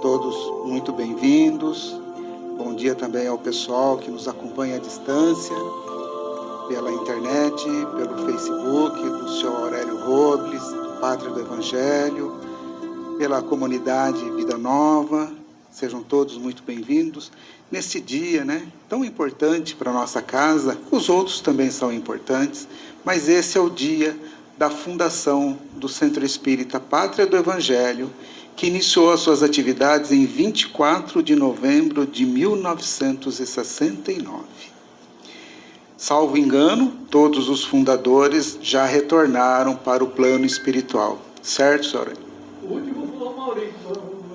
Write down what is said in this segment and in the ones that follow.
todos muito bem-vindos. Bom dia também ao pessoal que nos acompanha à distância, pela internet, pelo Facebook, do Sr. Aurélio Robles, do Pátria do Evangelho, pela comunidade Vida Nova. Sejam todos muito bem-vindos nesse dia, tão importante para a nossa casa. Os outros também são importantes, mas esse é o dia da fundação do Centro Espírita Pátria do Evangelho, que iniciou as suas atividades em 24 de novembro de 1969. Salvo engano, todos os fundadores já retornaram para o plano espiritual. Certo, senhora? O último foi o Maurício,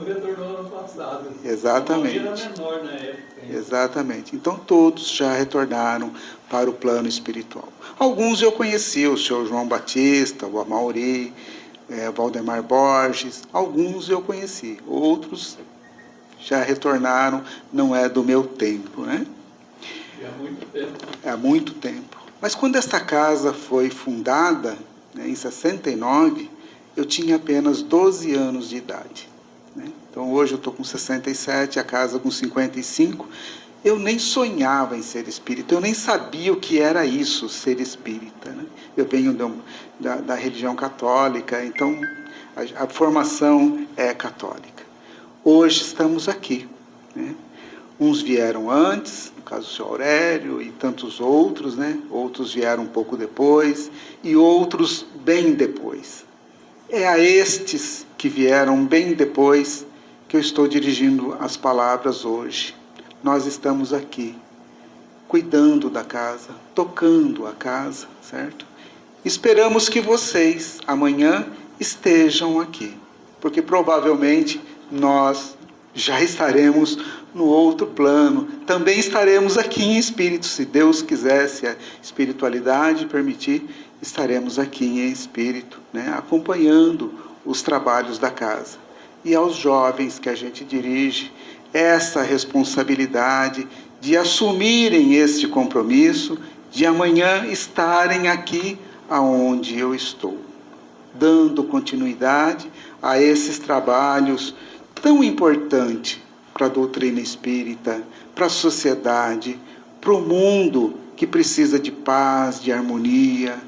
retornou ano passado. Exatamente. O Maurício era menor na época. Exatamente. Então todos já retornaram para o plano espiritual. Alguns eu conheci, o senhor João Batista, o Amauri, Valdemar Borges, alguns eu conheci, outros já retornaram, não é do meu tempo, E há muito tempo. É há muito tempo. Mas quando esta casa foi fundada, em 69, eu tinha apenas 12 anos de idade. Então hoje eu estou com 67, a casa com 55. Eu nem sonhava em ser espírita, eu nem sabia o que era isso, ser espírita. Eu venho da religião católica, então a formação é católica. Hoje estamos aqui. Uns vieram antes, no caso do senhor Aurélio e tantos outros, outros vieram um pouco depois e outros bem depois. É a estes que vieram bem depois que eu estou dirigindo as palavras hoje. Nós estamos aqui, cuidando da casa, tocando a casa, certo? Esperamos que vocês, amanhã, estejam aqui, porque provavelmente nós já estaremos no outro plano, também estaremos aqui em espírito, se Deus quiser, se a espiritualidade permitir, estaremos aqui em espírito, acompanhando os trabalhos da casa. E aos jovens que a gente dirige, essa responsabilidade de assumirem este compromisso, de amanhã estarem aqui aonde eu estou, dando continuidade a esses trabalhos tão importantes para a doutrina espírita, para a sociedade, para o mundo que precisa de paz, de harmonia.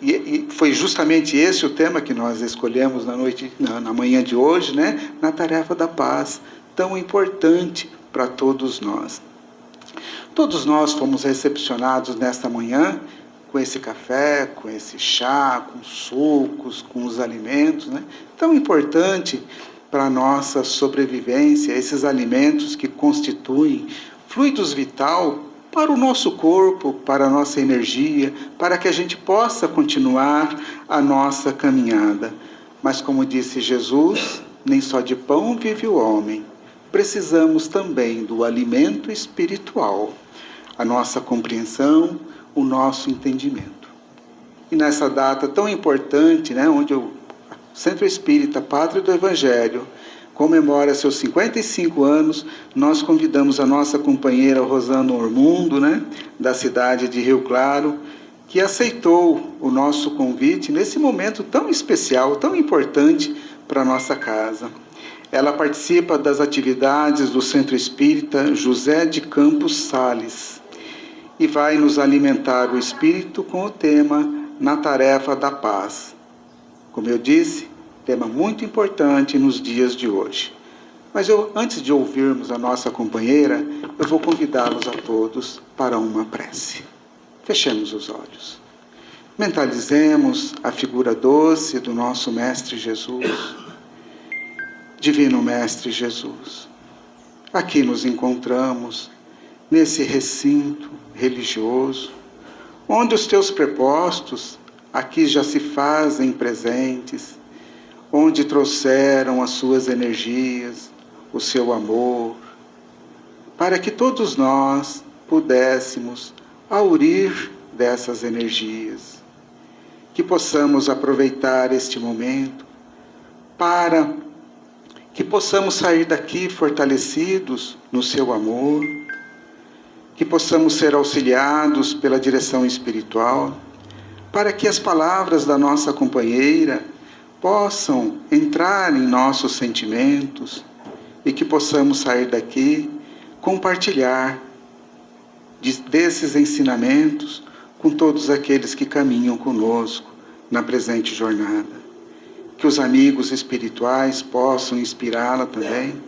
E foi justamente esse o tema que nós escolhemos na manhã de hoje, na tarefa da paz, tão importante para todos nós. Todos nós fomos recepcionados nesta manhã com esse café, com esse chá, com sucos, com os alimentos, tão importante para a nossa sobrevivência, esses alimentos que constituem fluidos vitais para o nosso corpo, para a nossa energia, para que a gente possa continuar a nossa caminhada. Mas como disse Jesus, nem só de pão vive o homem, precisamos também do alimento espiritual, a nossa compreensão, o nosso entendimento. E nessa data tão importante, onde o Centro Espírita Pátria do Evangelho comemora seus 55 anos, nós convidamos a nossa companheira Rosana Ormundo, da cidade de Rio Claro, que aceitou o nosso convite nesse momento tão especial, tão importante para a nossa casa. Ela participa das atividades do Centro Espírita José de Campos Sales e vai nos alimentar o espírito com o tema Na Tarefa da Paz. Como eu disse, tema muito importante nos dias de hoje. Mas antes de ouvirmos a nossa companheira, eu vou convidá-los a todos para uma prece. Fechemos os olhos. Mentalizemos a figura doce do nosso Mestre Jesus. Divino Mestre Jesus, aqui nos encontramos, nesse recinto religioso, onde os teus prepostos aqui já se fazem presentes, onde trouxeram as suas energias, o seu amor, para que todos nós pudéssemos aurir dessas energias, que possamos aproveitar este momento para que possamos sair daqui fortalecidos no seu amor, que possamos ser auxiliados pela direção espiritual, para que as palavras da nossa companheira possam entrar em nossos sentimentos, e que possamos sair daqui, compartilhar desses ensinamentos com todos aqueles que caminham conosco na presente jornada. Que os amigos espirituais possam inspirá-la também,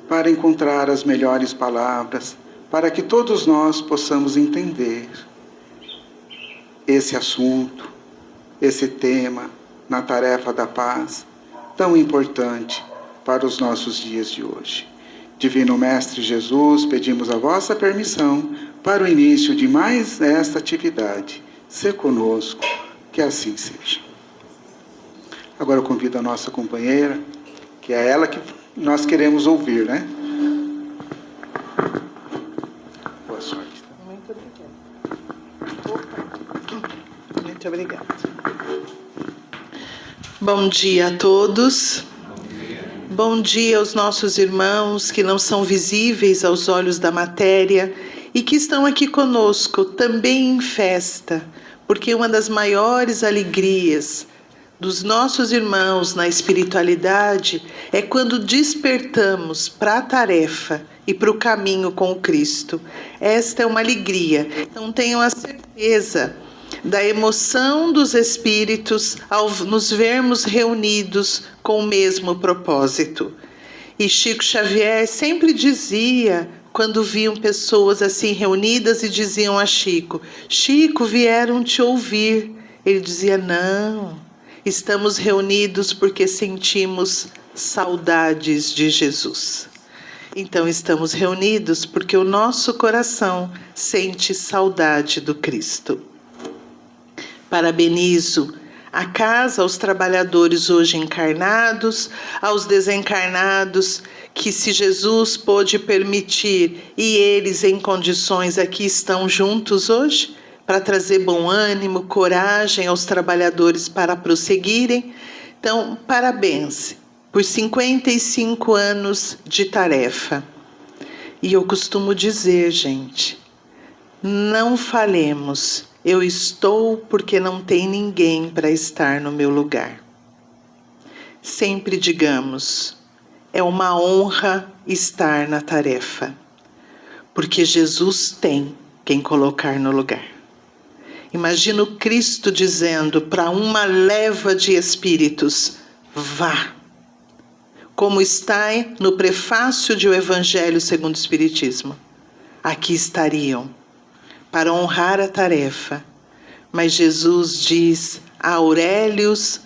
para encontrar as melhores palavras, para que todos nós possamos entender esse assunto, esse tema, na tarefa da paz, tão importante para os nossos dias de hoje. Divino Mestre Jesus, pedimos a vossa permissão para o início de mais esta atividade. Sê conosco, que assim seja. Agora eu convido a nossa companheira, que é ela que nós queremos ouvir, né? Boa sorte. Muito obrigada. Muito obrigada. Bom dia a todos. Bom dia aos nossos irmãos que não são visíveis aos olhos da matéria e que estão aqui conosco também em festa, porque uma das maiores alegrias dos nossos irmãos na espiritualidade é quando despertamos para a tarefa e para o caminho com o Cristo. Esta é uma alegria. Então tenham a certeza da emoção dos espíritos ao nos vermos reunidos com o mesmo propósito. E Chico Xavier sempre dizia, quando viam pessoas assim reunidas e diziam a Chico: Chico, vieram te ouvir. Ele dizia: não, estamos reunidos porque sentimos saudades de Jesus. Então estamos reunidos porque o nosso coração sente saudade do Cristo. Parabenizo a casa, aos trabalhadores hoje encarnados, aos desencarnados, que se Jesus pôde permitir e eles em condições aqui estão juntos hoje, para trazer bom ânimo, coragem aos trabalhadores para prosseguirem. Então, parabéns por 55 anos de tarefa. E eu costumo dizer, gente, não falemos. Eu estou porque não tem ninguém para estar no meu lugar. Sempre digamos, é uma honra estar na tarefa, porque Jesus tem quem colocar no lugar. Imagino Cristo dizendo para uma leva de espíritos: vá. Como está no prefácio de O Evangelho segundo o Espiritismo. Aqui estariam para honrar a tarefa. Mas Jesus diz a Aurélios,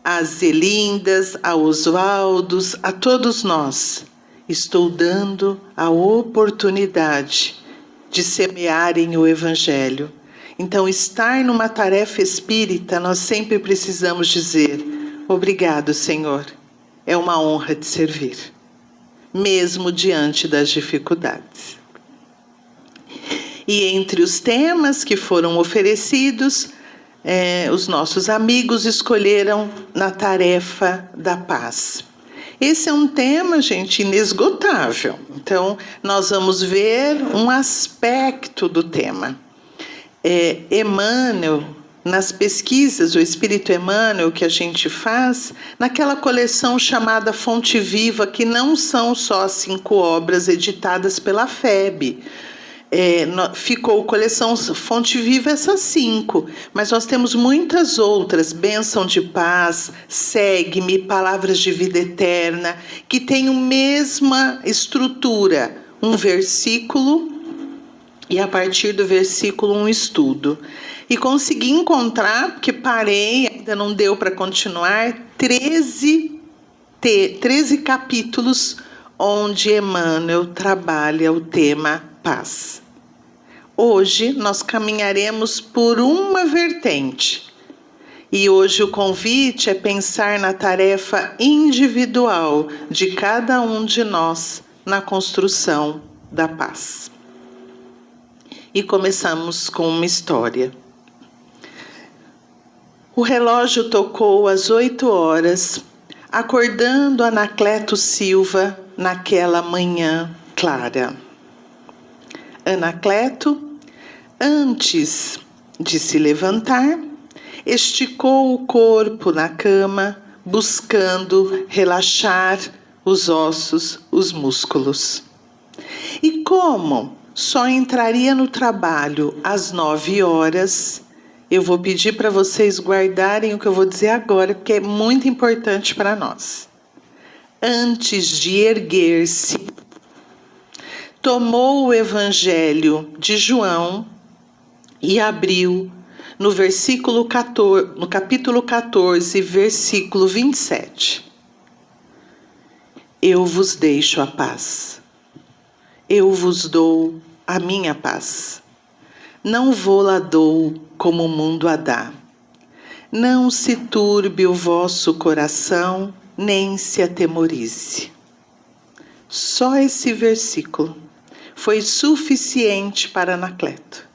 a Zelindas, a Oswaldos, a todos nós: estou dando a oportunidade de semearem o Evangelho. Então, estar numa tarefa espírita, nós sempre precisamos dizer: obrigado, Senhor, é uma honra te servir, mesmo diante das dificuldades. E entre os temas que foram oferecidos, os nossos amigos escolheram na tarefa da paz. Esse é um tema, gente, inesgotável. Então, nós vamos ver um aspecto do tema. Emmanuel, nas pesquisas, o Espírito Emmanuel que a gente faz, naquela coleção chamada Fonte Viva, que não são só 5 obras editadas pela FEB, ficou coleção Fonte Viva essas 5, mas nós temos muitas outras: Bênção de Paz, Segue-me, Palavras de Vida Eterna, que tem a mesma estrutura, um versículo e a partir do versículo um estudo. E consegui encontrar, porque parei, ainda não deu para continuar, 13 capítulos onde Emmanuel trabalha o tema paz. Hoje nós caminharemos por uma vertente. E hoje o convite é pensar na tarefa individual de cada um de nós na construção da paz. E começamos com uma história. O relógio tocou às 8 horas, acordando Anacleto Silva naquela manhã clara. Anacleto, antes de se levantar, esticou o corpo na cama, buscando relaxar os ossos, os músculos. E como só entraria no trabalho às 9 horas, eu vou pedir para vocês guardarem o que eu vou dizer agora, porque é muito importante para nós. Antes de erguer-se, tomou o Evangelho de João e abriu no capítulo 14, versículo 27. Eu vos deixo a paz. Eu vos dou a minha paz. Não vou-la dou como o mundo a dá. Não se turbe o vosso coração, nem se atemorize. Só esse versículo foi suficiente para Anacleto.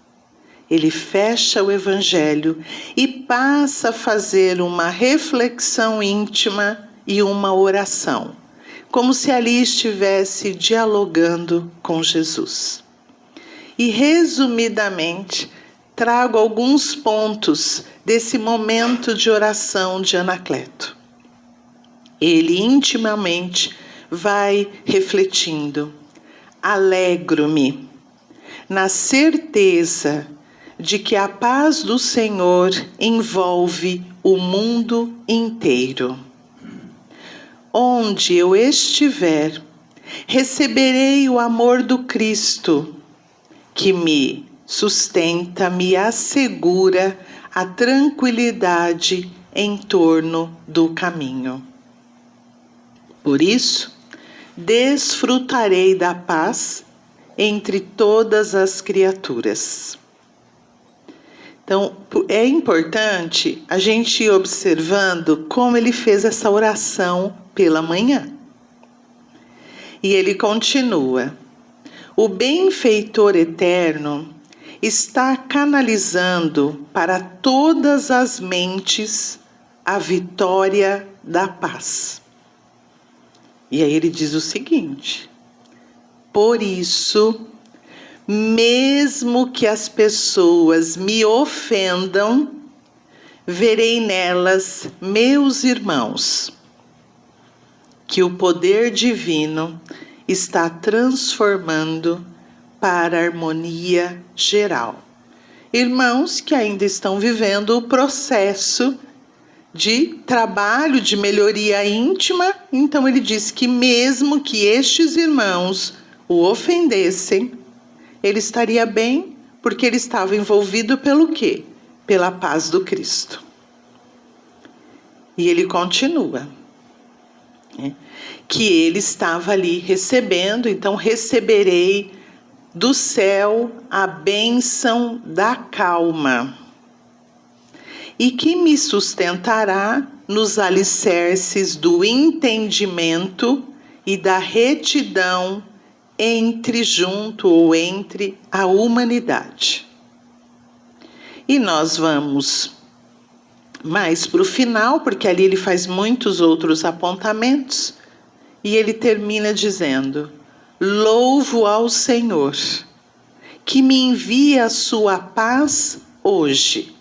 Ele fecha o Evangelho e passa a fazer uma reflexão íntima e uma oração, como se ali estivesse dialogando com Jesus. E, resumidamente, trago alguns pontos desse momento de oração de Anacleto. Ele intimamente vai refletindo: alegro-me na certeza de que a paz do Senhor envolve o mundo inteiro. Onde eu estiver, receberei o amor do Cristo, que me sustenta, me assegura a tranquilidade em torno do caminho. Por isso, desfrutarei da paz entre todas as criaturas. Então, é importante a gente ir observando como ele fez essa oração pela manhã. E ele continua: o benfeitor eterno está canalizando para todas as mentes a vitória da paz. E aí ele diz o seguinte: por isso, mesmo que as pessoas me ofendam, verei nelas meus irmãos, que o poder divino está transformando para a harmonia geral. Irmãos que ainda estão vivendo o processo de trabalho, de melhoria íntima. Então ele diz que mesmo que estes irmãos o ofendessem, ele estaria bem, porque ele estava envolvido pelo quê? Pela paz do Cristo. E ele continua, né, que ele estava ali recebendo, então receberei do céu a bênção da calma, e que me sustentará nos alicerces do entendimento e da retidão junto a humanidade. E nós vamos mais para o final, porque ali ele faz muitos outros apontamentos, e ele termina dizendo: louvo ao Senhor, que me envia a sua paz hoje,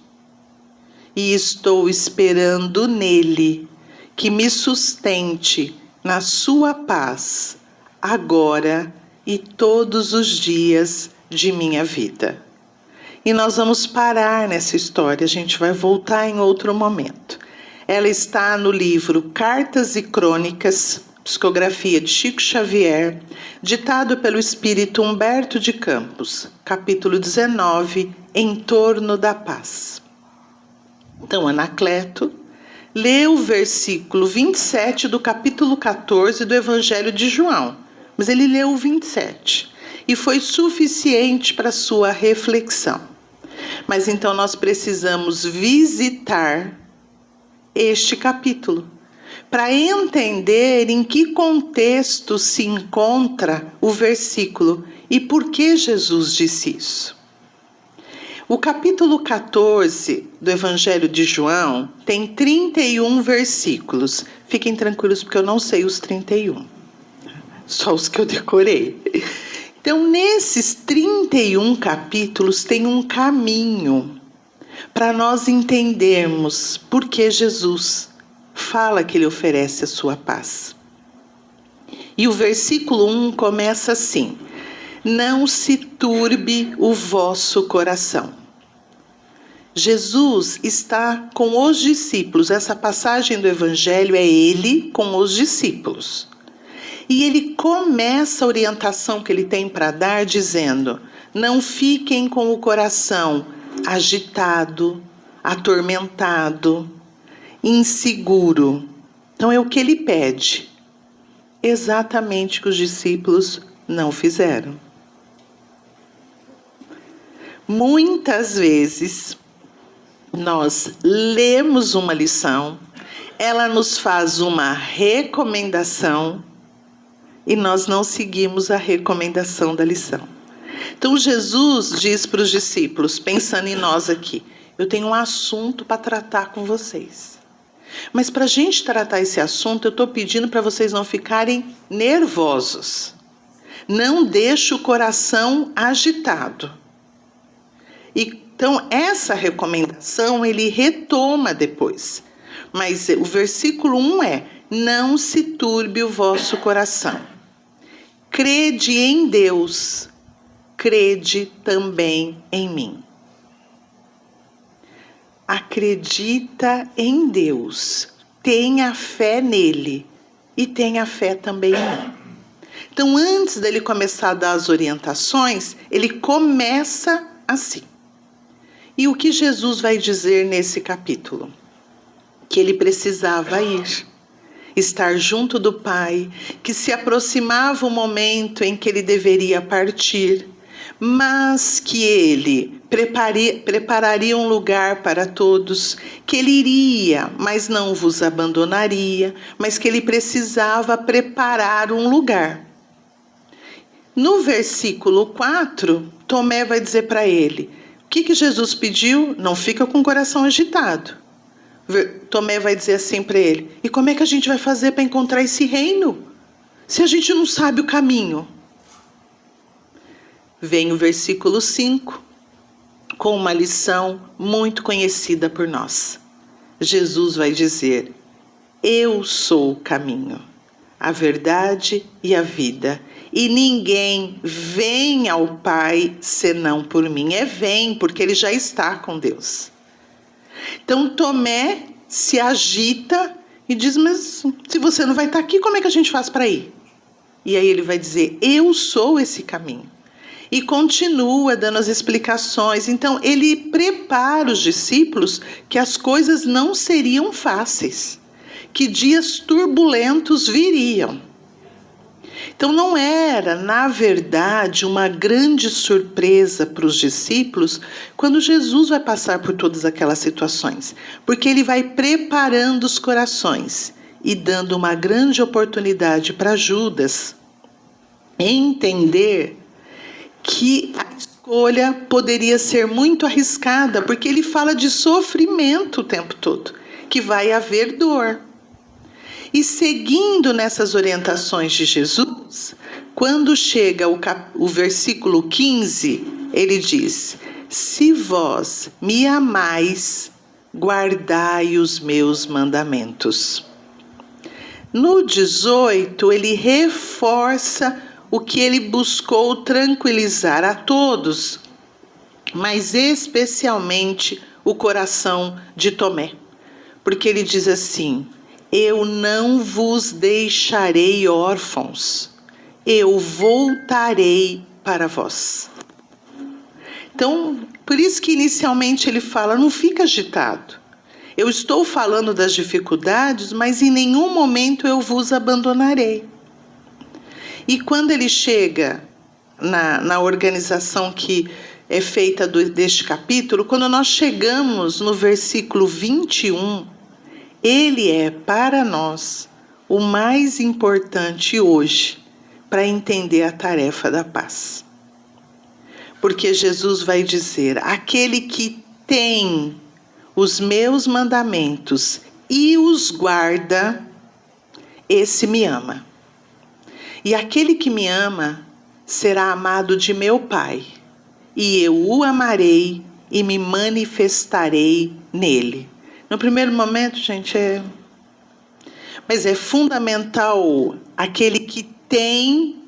e estou esperando nele que me sustente na sua paz, agora e todos os dias de minha vida. E nós vamos parar nessa história, a gente vai voltar em outro momento. Ela está no livro Cartas e Crônicas, psicografia de Chico Xavier, ditado pelo espírito Humberto de Campos, capítulo 19, Em torno da paz. Então, Anacleto leu o versículo 27 do capítulo 14 do Evangelho de João, mas ele leu o 27 e foi suficiente para sua reflexão. Mas então nós precisamos visitar este capítulo para entender em que contexto se encontra o versículo e por que Jesus disse isso. O capítulo 14 do Evangelho de João tem 31 versículos. Fiquem tranquilos porque eu não sei os 31, só os que eu decorei. Então, nesses 31 capítulos tem um caminho para nós entendermos por que Jesus fala que ele oferece a sua paz. E o versículo 1 começa assim: não se turbe o vosso coração. Jesus está com os discípulos. Essa passagem do Evangelho é ele com os discípulos. E ele começa a orientação que ele tem para dar dizendo: não fiquem com o coração agitado, atormentado, inseguro. Então é o que ele pede. Exatamente o que os discípulos não fizeram. Muitas vezes nós lemos uma lição, ela nos faz uma recomendação e nós não seguimos a recomendação da lição. Então Jesus diz para os discípulos, pensando em nós aqui: eu tenho um assunto para tratar com vocês. Mas para a gente tratar esse assunto, eu estou pedindo para vocês não ficarem nervosos. Não deixe o coração agitado. Então, essa recomendação ele retoma depois. Mas o versículo 1 é: não se turbe o vosso coração. Crede em Deus, crede também em mim. Acredita em Deus, tenha fé nele e tenha fé também em mim. Então, antes dele começar a dar as orientações, ele começa assim. E o que Jesus vai dizer nesse capítulo? Que ele precisava ir, estar junto do Pai, que se aproximava o momento em que ele deveria partir, mas que ele prepararia um lugar para todos, que ele iria, mas não vos abandonaria, mas que ele precisava preparar um lugar. No versículo 4, Tomé vai dizer para ele: o que Jesus pediu? Não fica com o coração agitado. Tomé vai dizer assim para ele: e como é que a gente vai fazer para encontrar esse reino, se a gente não sabe o caminho? Vem o versículo 5, com uma lição muito conhecida por nós. Jesus vai dizer: eu sou o caminho, a verdade e a vida, e ninguém vem ao Pai senão por mim. Vem, porque ele já está com Deus. Então Tomé se agita e diz: mas se você não vai estar aqui, como é que a gente faz para ir? E aí ele vai dizer: eu sou esse caminho. E continua dando as explicações. Então ele prepara os discípulos que as coisas não seriam fáceis, que dias turbulentos viriam. Então não era, na verdade, uma grande surpresa para os discípulos quando Jesus vai passar por todas aquelas situações, porque ele vai preparando os corações e dando uma grande oportunidade para Judas entender que a escolha poderia ser muito arriscada, porque ele fala de sofrimento o tempo todo, que vai haver dor. E seguindo nessas orientações de Jesus, quando chega o versículo 15, ele diz: se vós me amais, guardai os meus mandamentos. No 18, ele reforça o que ele buscou tranquilizar a todos, mas especialmente o coração de Tomé, porque ele diz assim: eu não vos deixarei órfãos, eu voltarei para vós. Então, por isso que inicialmente ele fala: não fica agitado. Eu estou falando das dificuldades, mas em nenhum momento eu vos abandonarei. E quando ele chega na organização que é feita deste capítulo, quando nós chegamos no versículo 21, ele é para nós o mais importante hoje para entender a tarefa da paz. Porque Jesus vai dizer: aquele que tem os meus mandamentos e os guarda, esse me ama. E aquele que me ama será amado de meu Pai, e eu o amarei e me manifestarei nele. No primeiro momento, gente, mas é fundamental aquele que tem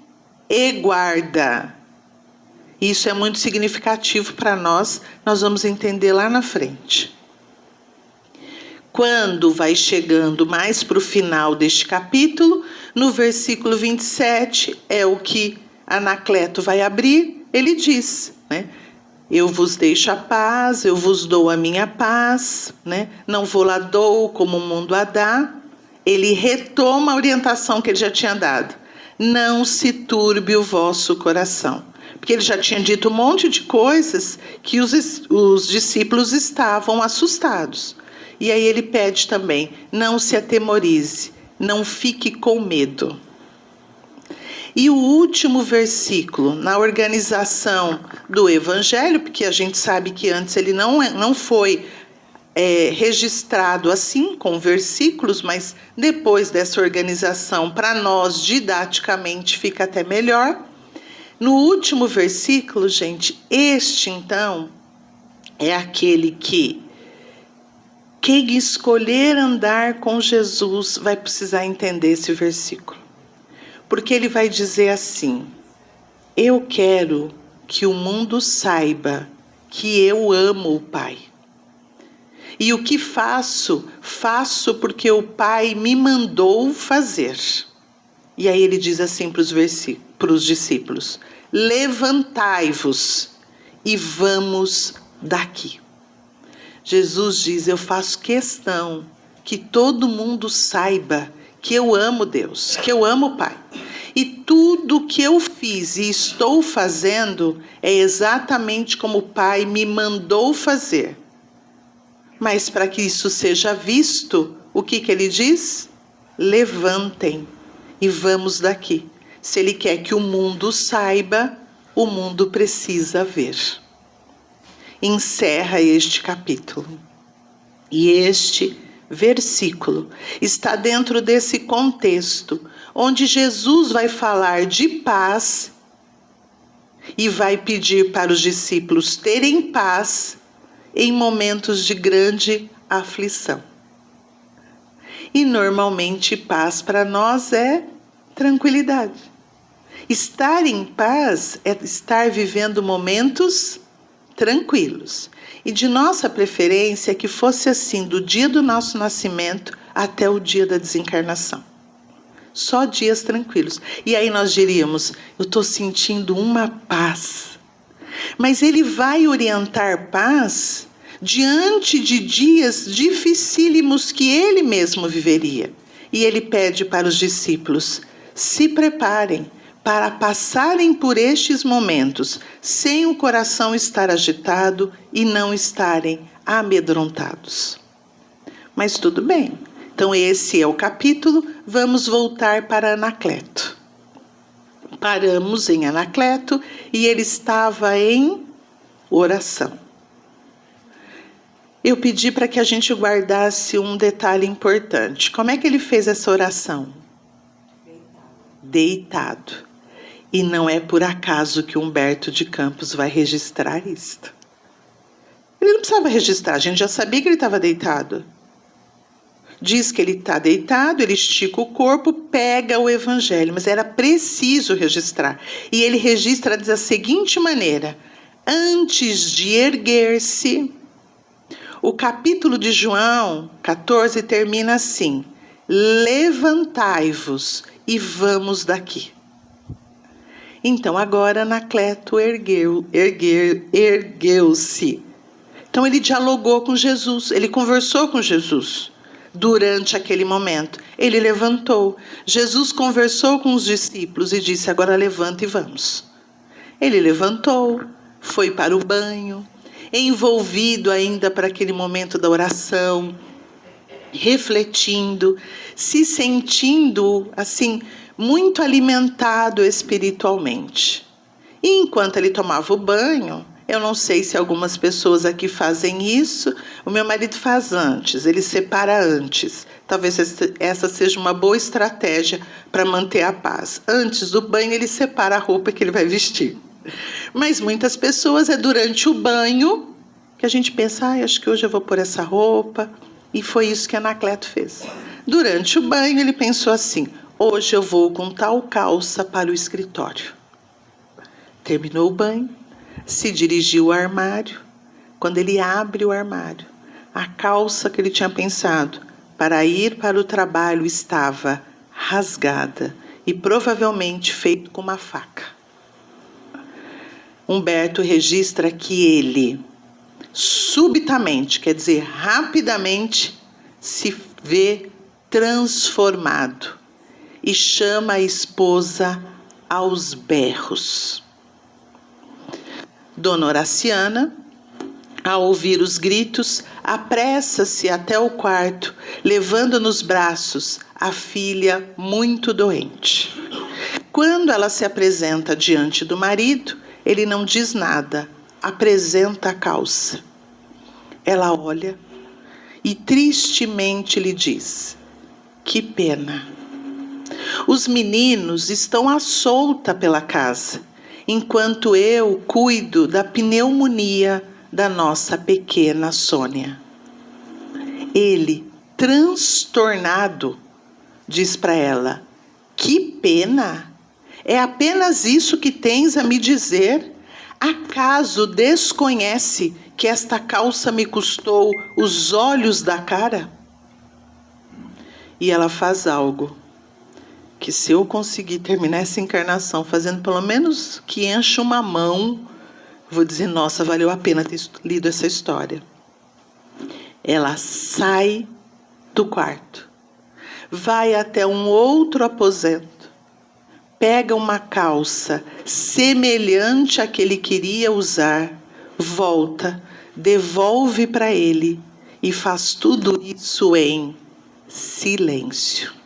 e guarda. Isso é muito significativo para nós, nós vamos entender lá na frente. Quando vai chegando mais para o final deste capítulo, no versículo 27, é o que Anacleto vai abrir, ele diz, né? Eu vos deixo a paz, eu vos dou a minha paz, né? Não vou lá dou como o mundo a dá. Ele retoma a orientação que ele já tinha dado. Não se turbe o vosso coração. Porque ele já tinha dito um monte de coisas que os discípulos estavam assustados. E aí ele pede também, não se atemorize, não fique com medo. E o último versículo, na organização do Evangelho, porque a gente sabe que antes ele não foi registrado assim, com versículos, mas depois dessa organização, para nós, didaticamente, fica até melhor. No último versículo, gente, este, então, é aquele que quem escolher andar com Jesus vai precisar entender esse versículo. Porque ele vai dizer assim, eu quero que o mundo saiba que eu amo o Pai. E o que faço, faço porque o Pai me mandou fazer. E aí ele diz assim para os discípulos, levantai-vos e vamos daqui. Jesus diz, eu faço questão que todo mundo saiba que eu amo Deus, que eu amo o Pai. E tudo que eu fiz e estou fazendo é exatamente como o Pai me mandou fazer. Mas para que isso seja visto, o que ele diz? Levantem e vamos daqui. Se ele quer que o mundo saiba, o mundo precisa ver. Encerra este capítulo. E este versículo está dentro desse contexto, onde Jesus vai falar de paz e vai pedir para os discípulos terem paz em momentos de grande aflição. E normalmente paz para nós é tranquilidade. Estar em paz é estar vivendo momentos tranquilos. E de nossa preferência que fosse assim do dia do nosso nascimento até o dia da desencarnação. Só dias tranquilos. E aí nós diríamos, eu estou sentindo uma paz. Mas ele vai orientar paz diante de dias dificílimos que ele mesmo viveria. E ele pede para os discípulos, se preparem para passarem por estes momentos sem o coração estar agitado e não estarem amedrontados. Mas tudo bem. Então esse é o capítulo, vamos voltar para Anacleto. Paramos em Anacleto e ele estava em oração. Eu pedi para que a gente guardasse um detalhe importante. Como é que ele fez essa oração? Deitado. E não é por acaso que Humberto de Campos vai registrar isto. Ele não precisava registrar, a gente já sabia que ele estava deitado. Diz que ele está deitado, ele estica o corpo, pega o evangelho, mas era preciso registrar. E ele registra da seguinte maneira, antes de erguer-se, o capítulo de João 14 termina assim, levantai-vos e vamos daqui. Então agora Anacleto ergueu-se. Então ele dialogou com Jesus, ele conversou com Jesus. Durante aquele momento, ele levantou. Jesus conversou com os discípulos e disse, agora levanta e vamos. Ele levantou, foi para o banho, envolvido ainda para aquele momento da oração, refletindo, se sentindo assim, muito alimentado espiritualmente. E enquanto ele tomava o banho, eu não sei se algumas pessoas aqui fazem isso, o meu marido faz antes, ele separa antes. Talvez essa seja uma boa estratégia para manter a paz. Antes do banho, ele separa a roupa que ele vai vestir. Mas muitas pessoas é durante o banho que a gente pensa, acho que hoje eu vou pôr essa roupa. E foi isso que Anacleto fez. Durante o banho, ele pensou assim, Hoje eu vou com tal calça para o escritório. Terminou o banho, se dirigiu ao armário. Quando ele abre o armário, a calça que ele tinha pensado para ir para o trabalho estava rasgada e provavelmente feita com uma faca. Humberto registra que ele, subitamente, quer dizer, rapidamente, se vê transformado e chama a esposa aos berros. Dona Horaciana, ao ouvir os gritos, apressa-se até o quarto, levando nos braços a filha muito doente. Quando ela se apresenta diante do marido, ele não diz nada, apresenta a calça. Ela olha e tristemente lhe diz: que pena. Os meninos estão à solta pela casa, enquanto eu cuido da pneumonia da nossa pequena Sônia. Ele, transtornado, diz para ela: que pena! É apenas isso que tens a me dizer? Acaso desconhece que esta calça me custou os olhos da cara? E ela faz algo que, se eu conseguir terminar essa encarnação fazendo pelo menos que encha uma mão, vou dizer, nossa, valeu a pena ter lido essa história. Ela sai do quarto, vai até um outro aposento, pega uma calça semelhante à que ele queria usar, volta, devolve para ele e faz tudo isso em silêncio.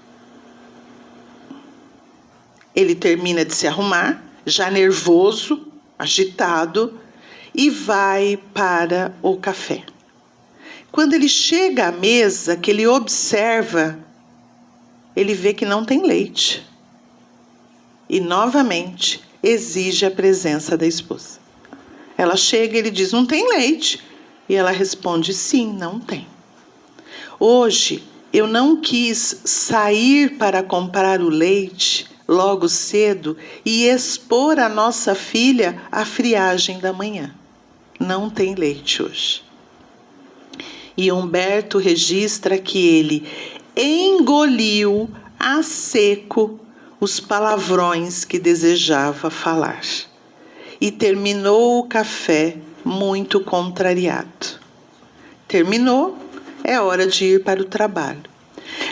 Ele termina de se arrumar, já nervoso, agitado, e vai para o café. Quando ele chega à mesa, que ele observa, ele vê que não tem leite. E, novamente, exige a presença da esposa. Ela chega e ele diz: não tem leite. E ela responde: sim, não tem. Hoje, eu não quis sair para comprar o leite logo cedo e expor a nossa filha à friagem da manhã. Não tem leite hoje. E Humberto registra que ele engoliu a seco os palavrões que desejava falar e terminou o café muito contrariado. Terminou, é hora de ir para o trabalho.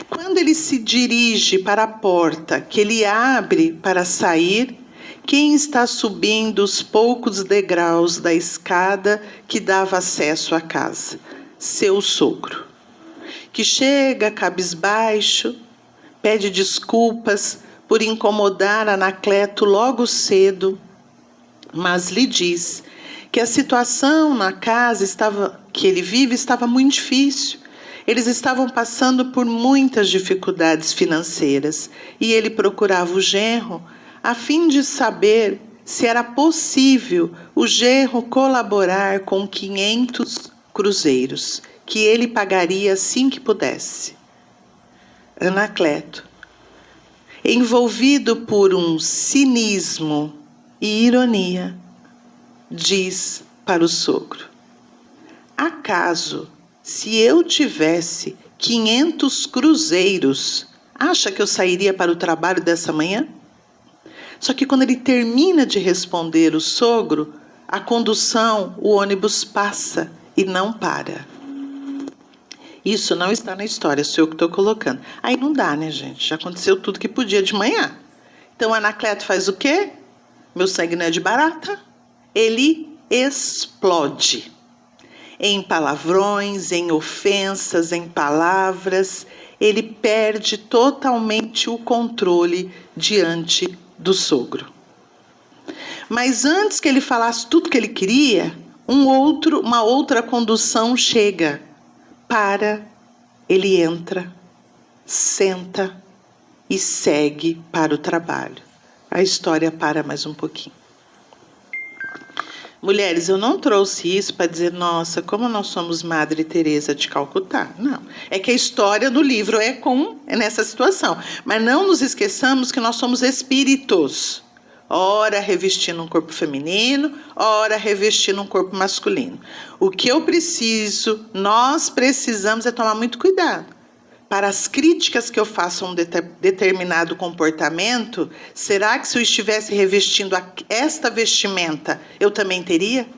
Quando ele se dirige para a porta, que ele abre para sair, quem está subindo os poucos degraus da escada que dava acesso à casa? Seu sogro, que chega cabisbaixo, pede desculpas por incomodar Anacleto logo cedo, mas lhe diz que a situação na casa que ele vive estava muito difícil. Eles estavam passando por muitas dificuldades financeiras e ele procurava o genro a fim de saber se era possível o genro colaborar com 500 cruzeiros, que ele pagaria assim que pudesse. Anacleto, envolvido por um cinismo e ironia, diz para o sogro: acaso, se eu tivesse 500 cruzeiros, acha que eu sairia para o trabalho dessa manhã? Só que quando ele termina de responder o sogro, a condução, o ônibus passa e não para. Isso não está na história, sou eu que estou colocando. Aí não dá, né, gente? Já aconteceu tudo que podia de manhã. Então, Anacleto faz o quê? Meu sangue não é de barata. Ele explode. Em palavrões, em ofensas, em palavras. Ele perde totalmente o controle diante do sogro. Mas antes que ele falasse tudo que ele queria, uma outra condução chega. Ele entra, senta e segue para o trabalho. A história para mais um pouquinho. Mulheres, eu não trouxe isso para dizer, nossa, como nós somos Madre Teresa de Calcutá. Não. É que a história do livro é nessa situação. Mas não nos esqueçamos que nós somos espíritos. Ora revestindo um corpo feminino, ora revestindo um corpo masculino. O que nós precisamos é tomar muito cuidado. Para as críticas que eu faço a um determinado comportamento, será que se eu estivesse revestindo esta vestimenta, eu também teria?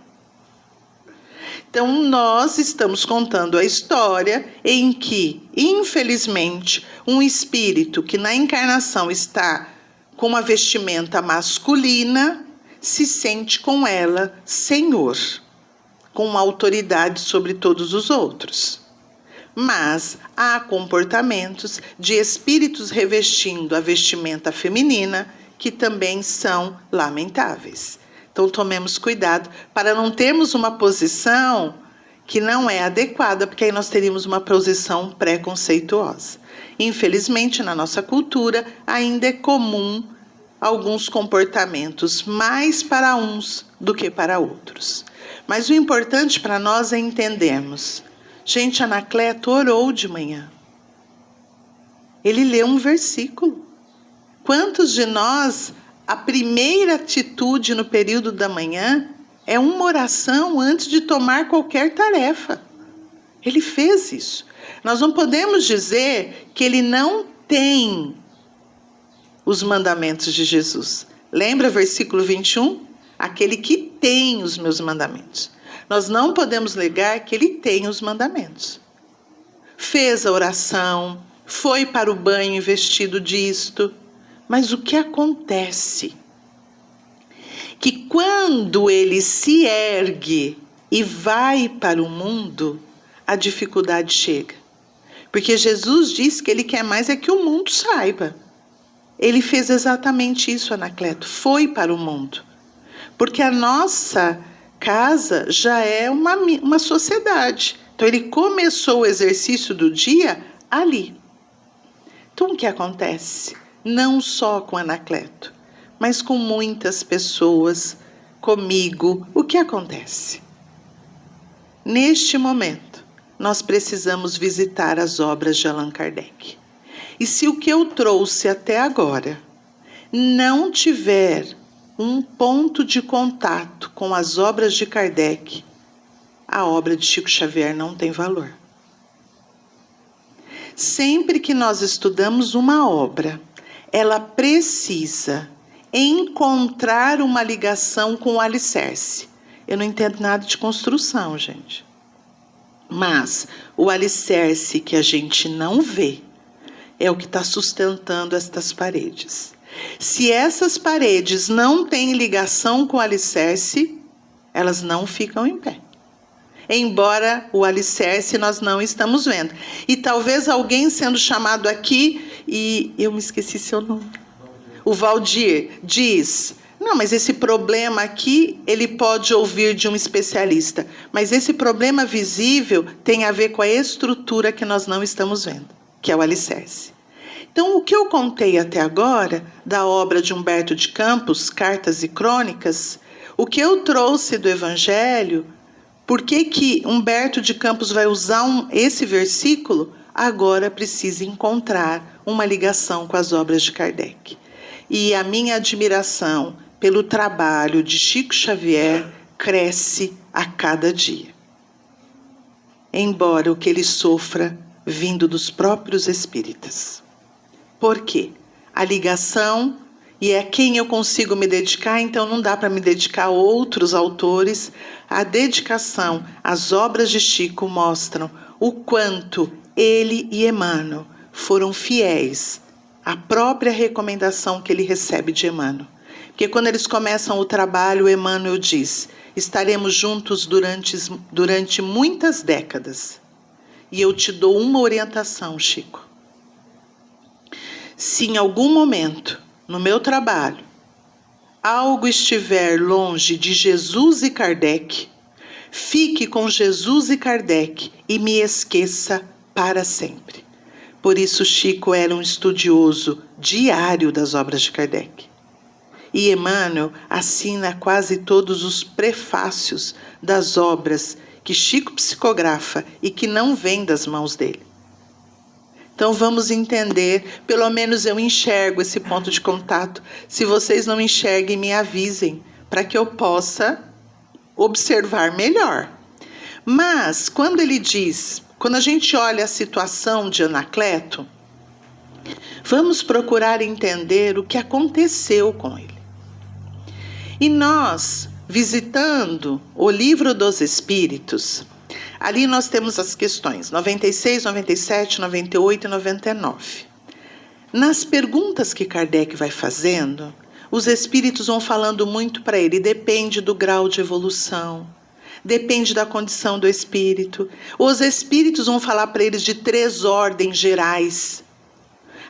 Então, nós estamos contando a história em que, infelizmente, um espírito que na encarnação está com uma vestimenta masculina, se sente com ela senhor, com uma autoridade sobre todos os outros. Mas há comportamentos de espíritos revestindo a vestimenta feminina que também são lamentáveis. Então, tomemos cuidado para não termos uma posição que não é adequada, porque aí nós teríamos uma posição preconceituosa. Infelizmente, na nossa cultura, ainda é comum alguns comportamentos mais para uns do que para outros. Mas o importante para nós é entendermos. Gente, Anacleto orou de manhã. Ele leu um versículo. Quantos de nós, a primeira atitude no período da manhã é uma oração antes de tomar qualquer tarefa? Ele fez isso. Nós não podemos dizer que ele não tem os mandamentos de Jesus. Lembra versículo 21? Aquele que tem os meus mandamentos. Nós não podemos negar que ele tem os mandamentos. Fez a oração, foi para o banho vestido disto. Mas o que acontece? Que quando ele se ergue e vai para o mundo, a dificuldade chega. Porque Jesus diz que ele quer mais é que o mundo saiba. Ele fez exatamente isso, Anacleto, foi para o mundo. Porque a nossa casa já é uma sociedade. Então, ele começou o exercício do dia ali. Então, o que acontece? Não só com Anacleto, mas com muitas pessoas, comigo. O que acontece? Neste momento, nós precisamos visitar as obras de Allan Kardec. E se o que eu trouxe até agora não tiver um ponto de contato com as obras de Kardec, a obra de Chico Xavier não tem valor. Sempre que nós estudamos uma obra, ela precisa encontrar uma ligação com o alicerce. Eu não entendo nada de construção, gente. Mas o alicerce que a gente não vê é o que está sustentando estas paredes. Se essas paredes não têm ligação com o alicerce, elas não ficam em pé. Embora o alicerce nós não estamos vendo. E talvez alguém sendo chamado aqui, e eu me esqueci seu nome. O Valdir diz, não, mas esse problema aqui, ele pode ouvir de um especialista. Mas esse problema visível tem a ver com a estrutura que nós não estamos vendo, que é o alicerce. Então, o que eu contei até agora, da obra de Humberto de Campos, Cartas e Crônicas, o que eu trouxe do Evangelho, por que Humberto de Campos vai usar esse versículo? Agora precisa encontrar uma ligação com as obras de Kardec. E a minha admiração pelo trabalho de Chico Xavier cresce a cada dia. Embora o que ele sofra vindo dos próprios espíritas. Por quê? A ligação, e é quem eu consigo me dedicar, então não dá para me dedicar a outros autores. A dedicação às obras de Chico mostram o quanto ele e Emmanuel foram fiéis à própria recomendação que ele recebe de Emmanuel. Porque quando eles começam o trabalho, Emmanuel diz, estaremos juntos durante muitas décadas. E eu te dou uma orientação, Chico. Se em algum momento, no meu trabalho, algo estiver longe de Jesus e Kardec, fique com Jesus e Kardec e me esqueça para sempre. Por isso, Chico era um estudioso diário das obras de Kardec. E Emmanuel assina quase todos os prefácios das obras que Chico psicografa e que não vêm das mãos dele. Então vamos entender, pelo menos eu enxergo esse ponto de contato. Se vocês não enxerguem, me avisem, para que eu possa observar melhor. Mas, quando ele diz, quando a gente olha a situação de Anacleto, vamos procurar entender o que aconteceu com ele. E nós, visitando o Livro dos Espíritos, ali nós temos as questões 96, 97, 98 e 99. Nas perguntas que Kardec vai fazendo, os espíritos vão falando muito para ele, depende do grau de evolução, depende da condição do espírito. Os espíritos vão falar para eles de 3 ordens gerais.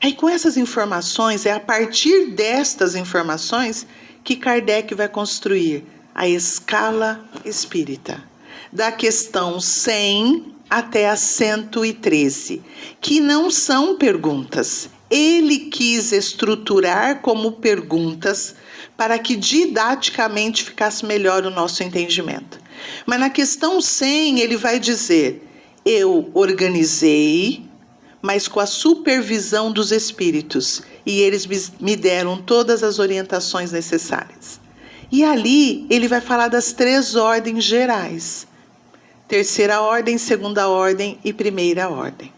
Aí com essas informações, é a partir destas informações que Kardec vai construir a escala espírita, da questão 100 até a 113, que não são perguntas. Ele quis estruturar como perguntas para que didaticamente ficasse melhor o nosso entendimento. Mas na questão 100 ele vai dizer, eu organizei, mas com a supervisão dos espíritos, e eles me deram todas as orientações necessárias. E ali ele vai falar das 3 ordens gerais: 3ª ordem, 2ª ordem e 1ª ordem.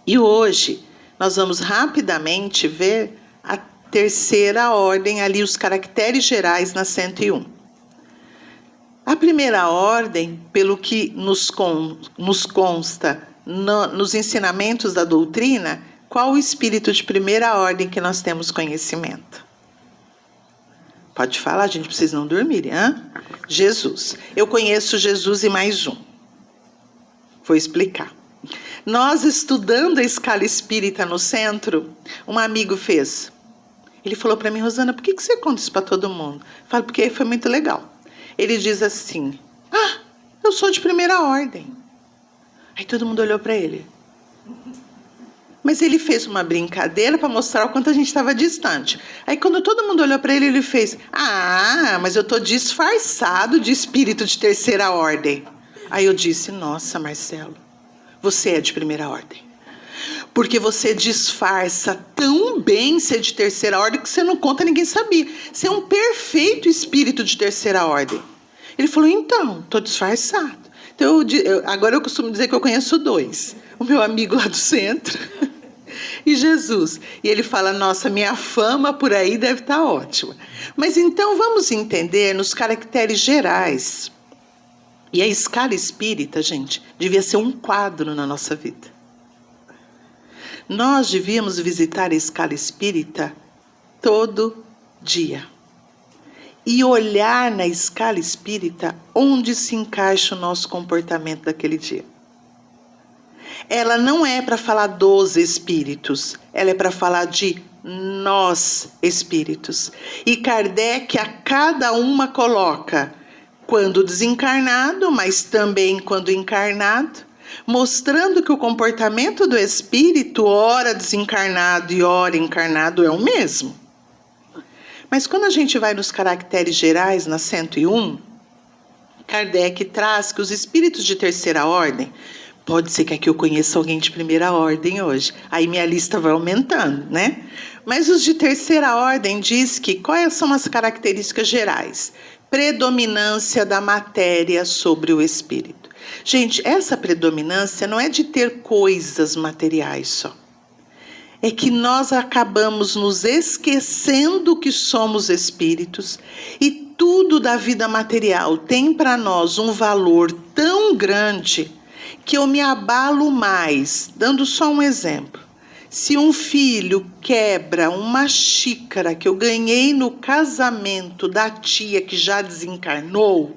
E hoje nós vamos rapidamente ver a 3ª ordem, ali os caracteres gerais na 101. A 1ª ordem, pelo que nos consta nos ensinamentos da doutrina, qual o espírito de 1ª ordem que nós temos conhecimento? Pode falar, gente, para vocês não dormirem, hein? Jesus. Eu conheço Jesus e mais um. Vou explicar. Nós, estudando a escala espírita no centro, um amigo fez. Ele falou para mim, Rosana, por que você conta isso para todo mundo? Eu falo, porque foi muito legal. Ele diz assim, eu sou de 1ª ordem. Aí todo mundo olhou para ele. Mas ele fez uma brincadeira para mostrar o quanto a gente estava distante. Aí quando todo mundo olhou para ele, ele fez, mas eu estou disfarçado de espírito de 3ª ordem. Aí eu disse, nossa, Marcelo, você é de 1ª ordem. Porque você disfarça tão bem ser de 3ª ordem que você não conta, ninguém sabia. Você é um perfeito espírito de 3ª ordem. Ele falou, então, estou disfarçado. Então, agora eu costumo dizer que eu conheço 2. O meu amigo lá do centro e Jesus. E ele fala, nossa, minha fama por aí deve estar ótima. Mas então vamos entender nos caracteres gerais. E a escala espírita, gente, devia ser um quadro na nossa vida. Nós devíamos visitar a escala espírita todo dia. E olhar na escala espírita onde se encaixa o nosso comportamento daquele dia. Ela não é para falar dos espíritos, ela é para falar de nós espíritos. E Kardec a cada uma coloca quando desencarnado, mas também quando encarnado, mostrando que o comportamento do espírito, ora desencarnado e ora encarnado, é o mesmo. Mas quando a gente vai nos caracteres gerais, na 101, Kardec traz que os espíritos de 3ª ordem, pode ser que aqui eu conheça alguém de 1ª ordem hoje, aí minha lista vai aumentando, né? Mas os de 3ª ordem diz que quais são as características gerais? Predominância da matéria sobre o espírito. Gente, essa predominância não é de ter coisas materiais só. É que nós acabamos nos esquecendo que somos espíritos e tudo da vida material tem para nós um valor tão grande que eu me abalo mais. Dando só um exemplo. Se um filho quebra uma xícara que eu ganhei no casamento da tia que já desencarnou,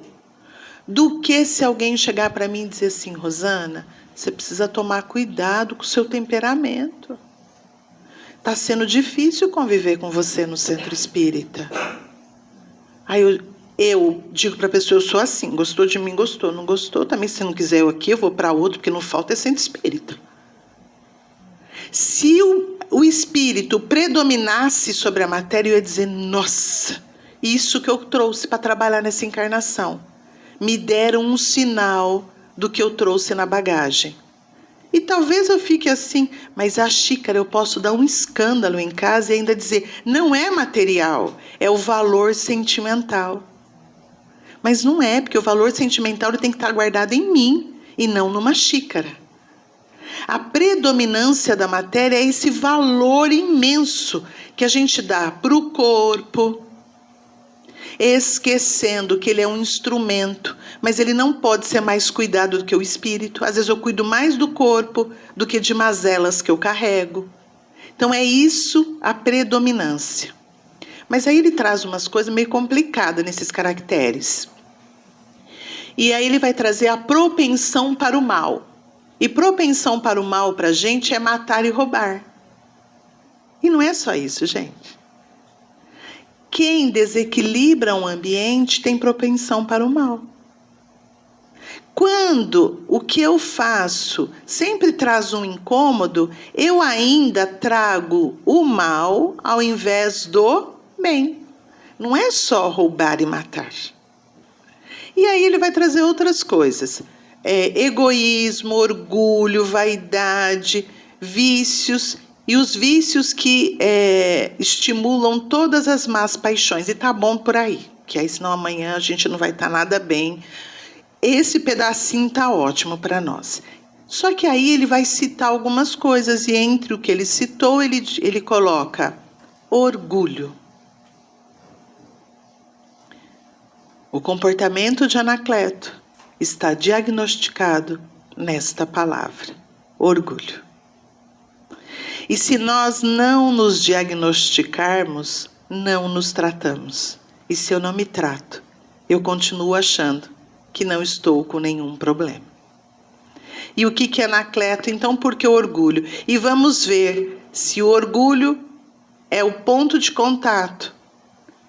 do que se alguém chegar para mim e dizer assim, Rosana, você precisa tomar cuidado com o seu temperamento. Está sendo difícil conviver com você no centro espírita. Aí eu digo para a pessoa, eu sou assim, gostou de mim, gostou, não gostou, também se não quiser eu aqui, eu vou para outro, porque não falta é centro espírita. Se o espírito predominasse sobre a matéria, eu ia dizer, nossa, isso que eu trouxe para trabalhar nessa encarnação. Me deram um sinal do que eu trouxe na bagagem. E talvez eu fique assim, mas a xícara eu posso dar um escândalo em casa e ainda dizer, não é material, é o valor sentimental. Mas não é, porque o valor sentimental ele tem que estar guardado em mim e não numa xícara. A predominância da matéria é esse valor imenso que a gente dá para o corpo, esquecendo que ele é um instrumento, mas ele não pode ser mais cuidado do que o espírito. Às vezes eu cuido mais do corpo do que de mazelas que eu carrego. Então é isso a predominância. Mas aí ele traz umas coisas meio complicadas nesses caracteres. E aí ele vai trazer a propensão para o mal. E propensão para o mal para a gente é matar e roubar. E não é só isso, gente. Quem desequilibra um ambiente tem propensão para o mal. Quando o que eu faço sempre traz um incômodo, eu ainda trago o mal ao invés do bem. Não é só roubar e matar. E aí ele vai trazer outras coisas. Egoísmo, orgulho, vaidade, vícios. E os vícios que estimulam todas as más paixões. E tá bom por aí, que aí senão amanhã a gente não vai estar nada bem. Esse pedacinho tá ótimo para nós. Só que aí ele vai citar algumas coisas, e entre o que ele citou, ele coloca orgulho. O comportamento de Anacleto está diagnosticado nesta palavra, orgulho. E se nós não nos diagnosticarmos, não nos tratamos. E se eu não me trato, eu continuo achando que não estou com nenhum problema. E o que é Anacleto? Então, por que o orgulho? E vamos ver se o orgulho é o ponto de contato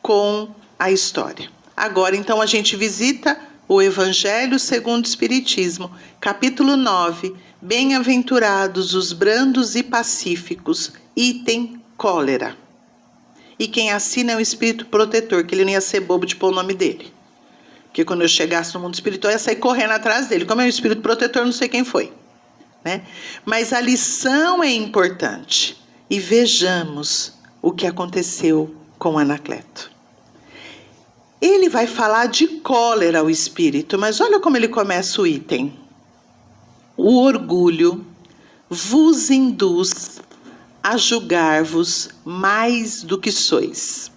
com a história. Agora, então, a gente visita o Evangelho segundo o Espiritismo, capítulo 9, Bem-aventurados os brandos e pacíficos, item cólera. E quem assina é o espírito protetor, que ele não ia ser bobo de pôr o nome dele. Porque quando eu chegasse no mundo espiritual, eu ia sair correndo atrás dele. Como é o espírito protetor, não sei quem foi. Né? Mas a lição é importante. E vejamos o que aconteceu com Anacleto. Ele vai falar de cólera ao espírito, mas olha como ele começa o item. O orgulho vos induz a julgar-vos mais do que sois,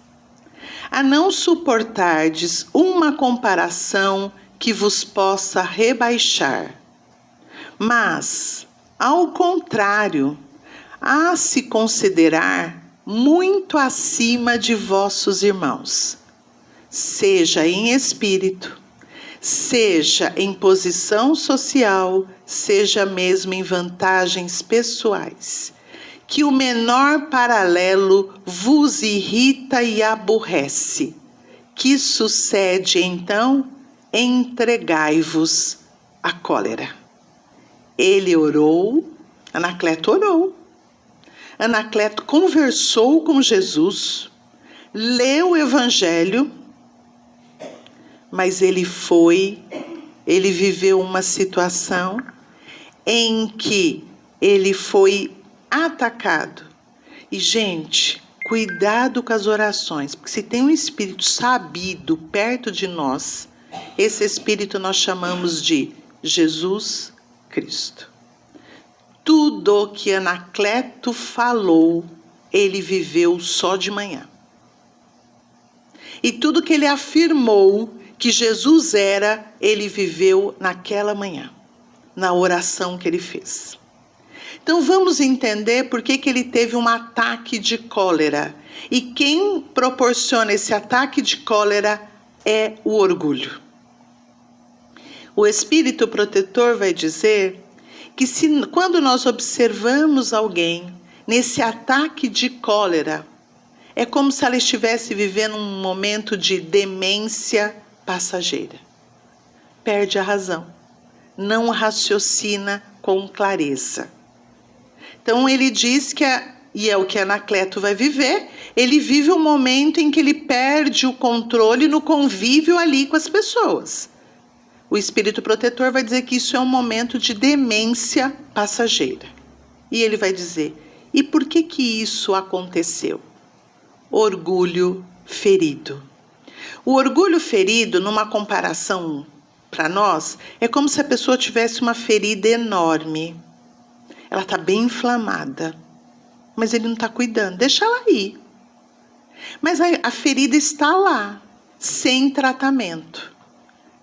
a não suportardes uma comparação que vos possa rebaixar, mas, ao contrário, a se considerar muito acima de vossos irmãos, seja em espírito, seja em posição social, seja mesmo em vantagens pessoais, que o menor paralelo vos irrita e aborrece. Que sucede então? Entregai-vos à cólera. Ele orou, Anacleto orou. Anacleto conversou com Jesus, leu o Evangelho, mas ele viveu uma situação em que ele foi atacado. E, gente, cuidado com as orações, porque se tem um espírito sabido perto de nós, esse espírito nós chamamos de Jesus Cristo. Tudo que Anacleto falou, ele viveu só de manhã. E tudo que ele afirmou que Jesus era, ele viveu naquela manhã, na oração que ele fez. Então vamos entender por que ele teve um ataque de cólera. E quem proporciona esse ataque de cólera é o orgulho. O espírito protetor vai dizer que quando nós observamos alguém nesse ataque de cólera, é como se ela estivesse vivendo um momento de demência passageira. Perde a razão, não raciocina com clareza. Então ele diz que e é o que Anacleto vai viver, ele vive um momento em que ele perde o controle no convívio ali com as pessoas. O espírito protetor vai dizer que isso é um momento de demência passageira. E ele vai dizer, e por que isso aconteceu? Orgulho ferido. O orgulho ferido, numa comparação para nós, é como se a pessoa tivesse uma ferida enorme. Ela está bem inflamada, mas ele não está cuidando, deixa ela ir. Mas a ferida está lá, sem tratamento.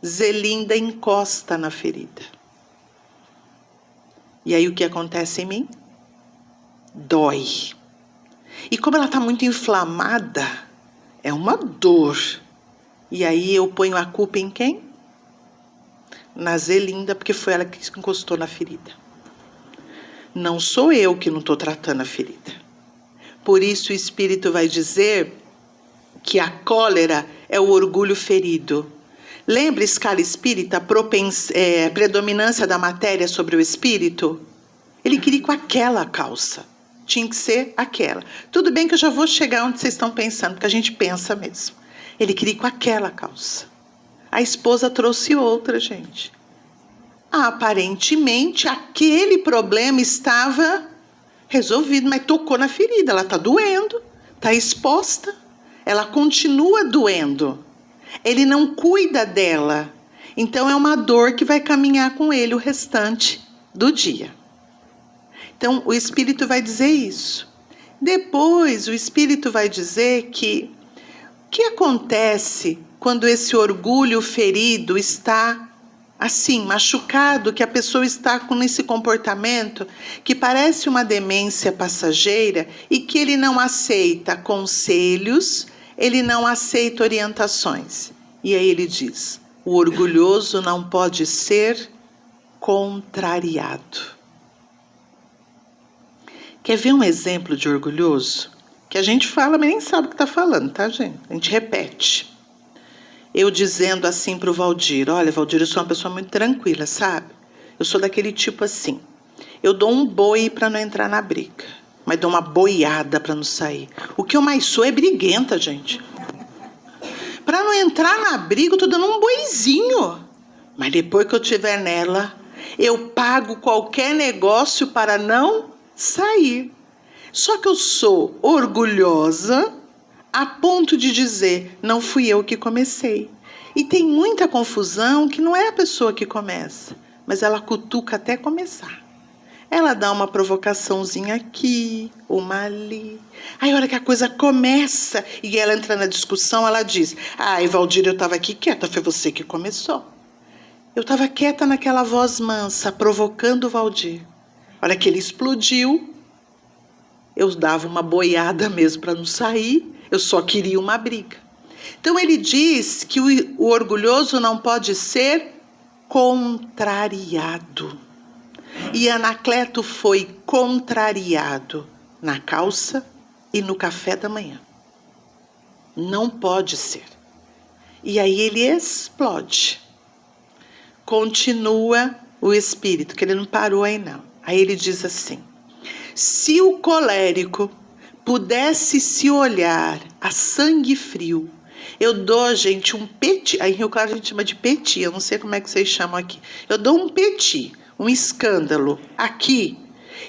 Zelinda encosta na ferida. E aí o que acontece em mim? Dói. E como ela está muito inflamada, é uma dor. E aí eu ponho a culpa em quem? Na Zelinda, porque foi ela que encostou na ferida. Não sou eu que não estou tratando a ferida. Por isso o Espírito vai dizer que a cólera é o orgulho ferido. Lembra escala espírita, predominância da matéria sobre o espírito? Ele queria com aquela calça. Tinha que ser aquela. Tudo bem que eu já vou chegar onde vocês estão pensando, porque a gente pensa mesmo. Ele queria com aquela calça. A esposa trouxe outra, gente. Aparentemente, aquele problema estava resolvido, mas tocou na ferida. Ela está doendo, está exposta. Ela continua doendo. Ele não cuida dela. Então, é uma dor que vai caminhar com ele o restante do dia. Então, o Espírito vai dizer isso. Depois, o Espírito vai dizer que o que acontece quando esse orgulho ferido está assim, machucado, que a pessoa está com esse comportamento que parece uma demência passageira e que ele não aceita conselhos, ele não aceita orientações. E aí ele diz, o orgulhoso não pode ser contrariado. Quer ver um exemplo de orgulhoso? Que a gente fala, mas nem sabe o que está falando, tá, gente? A gente repete. Eu dizendo assim para o Valdir, olha, Valdir, eu sou uma pessoa muito tranquila, sabe? Eu sou daquele tipo assim, eu dou um boi para não entrar na briga, mas dou uma boiada para não sair. O que eu mais sou é briguenta, gente. Para não entrar na briga, eu tô dando um boizinho. Mas depois que eu estiver nela, eu pago qualquer negócio para não sair. Só que eu sou orgulhosa a ponto de dizer, não fui eu que comecei. E tem muita confusão que não é a pessoa que começa, mas ela cutuca até começar. Ela dá uma provocaçãozinha aqui, uma ali. Aí a hora que a coisa começa e ela entra na discussão, ela diz, Valdir, eu estava aqui quieta, foi você que começou. Eu estava quieta naquela voz mansa, provocando o Valdir. A hora que ele explodiu, eu dava uma boiada mesmo para não sair, eu só queria uma briga. Então ele diz que o orgulhoso não pode ser contrariado. E Anacleto foi contrariado na calça e no café da manhã. Não pode ser. E aí ele explode. Continua o espírito, que ele não parou aí não. Aí ele diz assim, se o colérico pudesse se olhar a sangue frio, eu dou, gente, um petit, aí em Rio Claro a gente chama de petit, eu não sei como é que vocês chamam aqui, eu dou um petit, um escândalo aqui,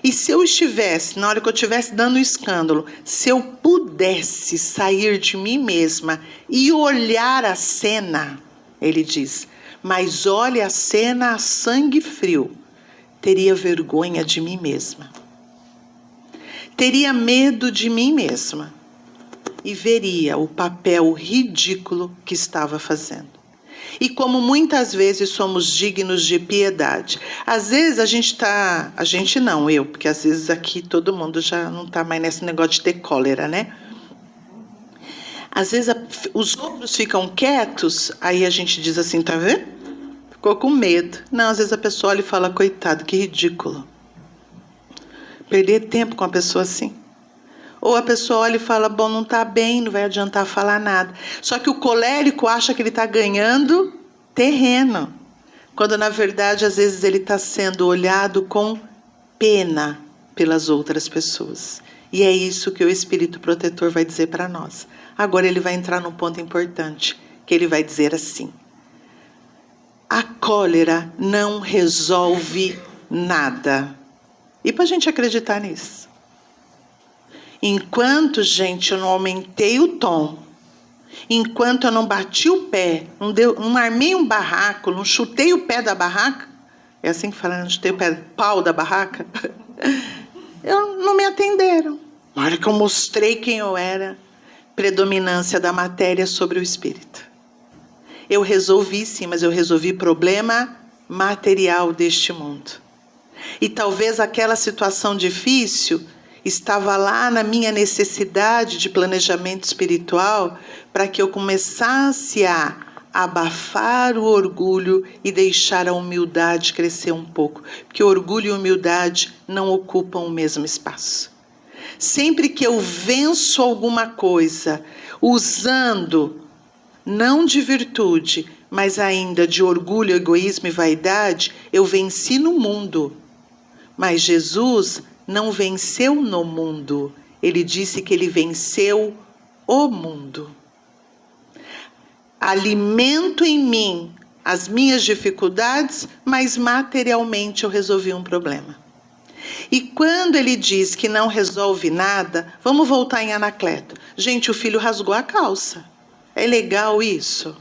e se eu estivesse, na hora que eu estivesse dando o escândalo, se eu pudesse sair de mim mesma e olhar a cena, ele diz, mas olhe a cena a sangue frio, teria vergonha de mim mesma. Teria medo de mim mesma e veria o papel ridículo que estava fazendo. E como muitas vezes somos dignos de piedade, às vezes a gente não, eu, porque às vezes aqui todo mundo já não está mais nesse negócio de ter cólera, né? Às vezes os outros ficam quietos, aí a gente diz assim, tá vendo? Ficou com medo. Não, às vezes a pessoa olha e fala, coitado, que ridículo. Perder tempo com uma pessoa assim. Ou a pessoa olha e fala, bom, não está bem, não vai adiantar falar nada. Só que o colérico acha que ele está ganhando terreno. Quando, na verdade, às vezes ele está sendo olhado com pena pelas outras pessoas. E é isso que o Espírito Protetor vai dizer para nós. Agora ele vai entrar num ponto importante, que ele vai dizer assim: a cólera não resolve nada. E para a gente acreditar nisso? Enquanto, gente, eu não aumentei o tom, enquanto eu não bati o pé, não armei um barraco, não chutei o pé da barraca, é assim que fala, não chutei o pau da barraca, não me atenderam. Na hora que eu mostrei quem eu era, predominância da matéria sobre o espírito. Eu resolvi sim, mas eu resolvi problema material deste mundo. E talvez aquela situação difícil estava lá na minha necessidade de planejamento espiritual para que eu começasse a abafar o orgulho e deixar a humildade crescer um pouco. Porque orgulho e humildade não ocupam o mesmo espaço. Sempre que eu venço alguma coisa usando não de virtude, mas ainda de orgulho, egoísmo e vaidade, eu venci no mundo. Mas Jesus não venceu no mundo. Ele disse que ele venceu o mundo. Alimento em mim as minhas dificuldades, mas materialmente eu resolvi um problema. E quando ele diz que não resolve nada, vamos voltar em Anacleto. Gente, o filho rasgou a calça. É legal isso?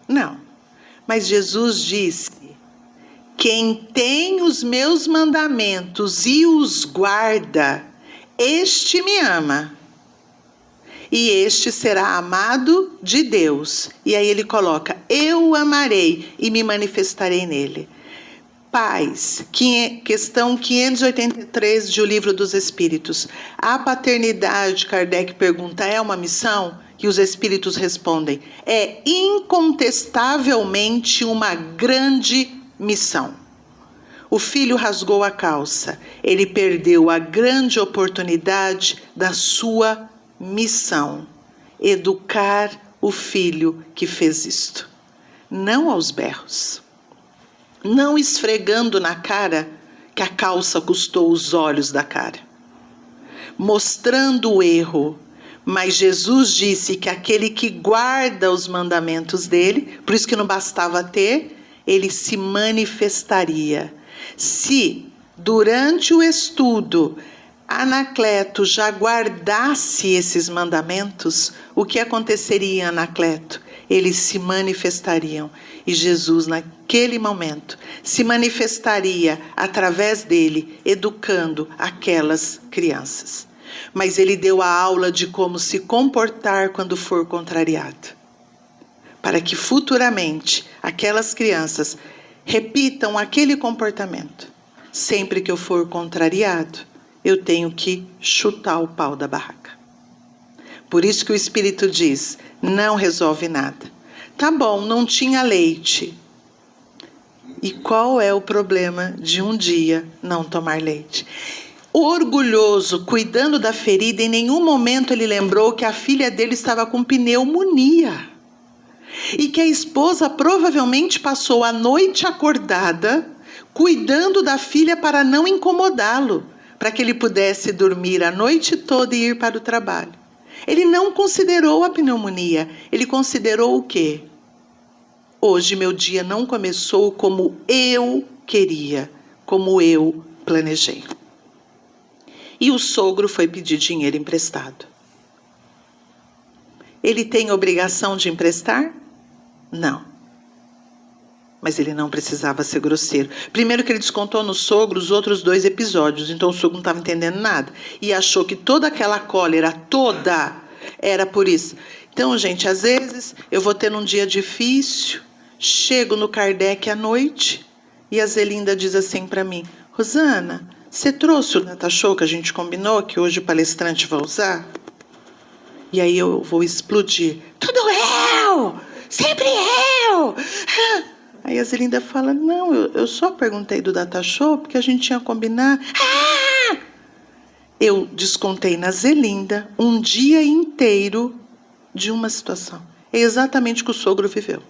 Não. Mas Jesus disse: quem tem os meus mandamentos e os guarda, este me ama. E este será amado de Deus. E aí ele coloca: eu o amarei e me manifestarei nele. Paz, questão 583 de O Livro dos Espíritos. A paternidade, Kardec pergunta, é uma missão? E os espíritos respondem: é incontestavelmente uma grande missão. O filho rasgou a calça. Ele perdeu a grande oportunidade da sua missão. Educar o filho que fez isto. Não aos berros. Não esfregando na cara que a calça custou os olhos da cara. Mostrando o erro. Mas Jesus disse que aquele que guarda os mandamentos dele, por isso que não bastava ter, ele se manifestaria. Se, durante o estudo, Anacleto já guardasse esses mandamentos, o que aconteceria em Anacleto? Eles se manifestariam. E Jesus, naquele momento, se manifestaria através dele, educando aquelas crianças. Mas ele deu a aula de como se comportar quando for contrariado. Para que futuramente aquelas crianças repitam aquele comportamento. Sempre que eu for contrariado, eu tenho que chutar o pau da barraca. Por isso que o Espírito diz, não resolve nada. Tá bom, não tinha leite. E qual é o problema de um dia não tomar leite? Orgulhoso, cuidando da ferida, em nenhum momento ele lembrou que a filha dele estava com pneumonia. E que a esposa provavelmente passou a noite acordada, cuidando da filha para não incomodá-lo, para que ele pudesse dormir a noite toda e ir para o trabalho. Ele não considerou a pneumonia, ele considerou o quê? Hoje meu dia não começou como eu queria, como eu planejei. E o sogro foi pedir dinheiro emprestado. Ele tem obrigação de emprestar? Não. Mas ele não precisava ser grosseiro. Primeiro que ele descontou no sogro os outros 2 episódios, então o sogro não estava entendendo nada. E achou que toda aquela cólera, toda, era por isso. Então, gente, às vezes eu vou ter um dia difícil, chego no Kardec à noite e a Zelinda diz assim para mim: Rosana, você trouxe o datashow que a gente combinou, que hoje o palestrante vai usar? E aí eu vou explodir. Tudo eu! Sempre eu! Aí a Zelinda fala, não, eu só perguntei do datashow porque a gente tinha combinado. Eu descontei na Zelinda um dia inteiro de uma situação. É exatamente o que o sogro viveu.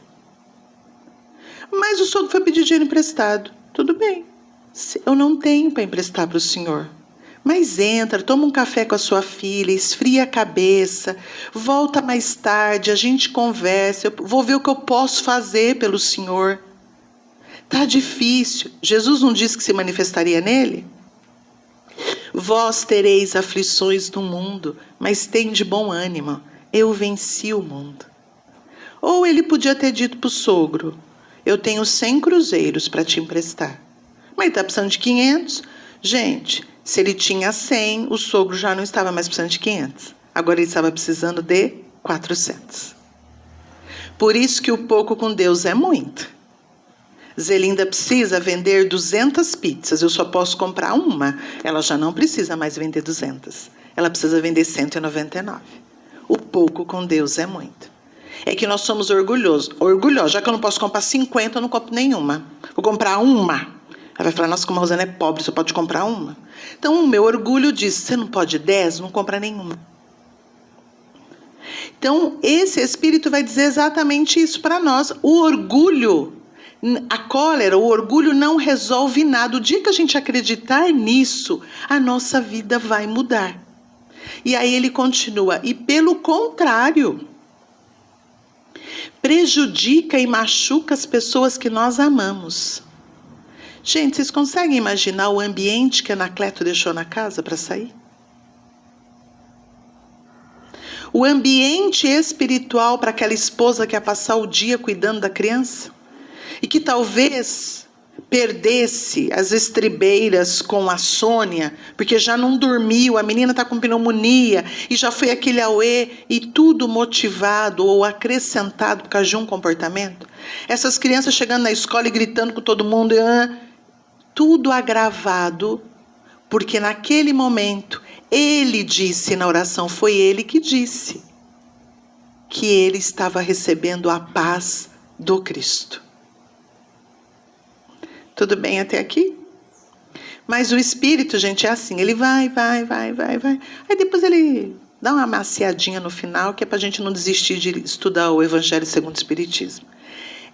Mas o sogro foi pedir dinheiro emprestado. Tudo bem. Eu não tenho para emprestar para o senhor. Mas entra, toma um café com a sua filha, esfria a cabeça, volta mais tarde, a gente conversa, eu vou ver o que eu posso fazer pelo Senhor. Tá difícil. Jesus não disse que se manifestaria nele? Vós tereis aflições no mundo, mas tende bom ânimo. Eu venci o mundo. Ou ele podia ter dito para o sogro, eu tenho 100 cruzeiros para te emprestar. Mas ele está precisando de 500. Gente, se ele tinha 100, o sogro já não estava mais precisando de 500. Agora ele estava precisando de 400. Por isso que o pouco com Deus é muito. Zelinda precisa vender 200 pizzas, eu só posso comprar uma. Ela já não precisa mais vender 200. Ela precisa vender 199. O pouco com Deus é muito. É que nós somos orgulhosos. Já que eu não posso comprar 50, eu não compro nenhuma. Vou comprar uma. Ela vai falar, nossa, como a Rosana é pobre, só pode comprar uma. Então, o meu orgulho diz, você não pode 10, não compra nenhuma. Então, esse Espírito vai dizer exatamente isso para nós. O orgulho, a cólera, o orgulho não resolve nada. O dia que a gente acreditar nisso, a nossa vida vai mudar. E aí ele continua, e pelo contrário, prejudica e machuca as pessoas que nós amamos. Gente, vocês conseguem imaginar o ambiente que Anacleto deixou na casa para sair? O ambiente espiritual para aquela esposa que ia passar o dia cuidando da criança? E que talvez perdesse as estribeiras com a Sônia, porque já não dormiu, a menina está com pneumonia, e já foi aquele auê, e tudo motivado ou acrescentado por causa de um comportamento. Essas crianças chegando na escola e gritando com todo mundo, tudo agravado, porque naquele momento, ele disse na oração, foi ele que disse, que ele estava recebendo a paz do Cristo. Tudo bem até aqui? Mas o Espírito, gente, é assim, ele vai. Aí depois ele dá uma maciadinha no final, que é para a gente não desistir de estudar o Evangelho segundo o Espiritismo.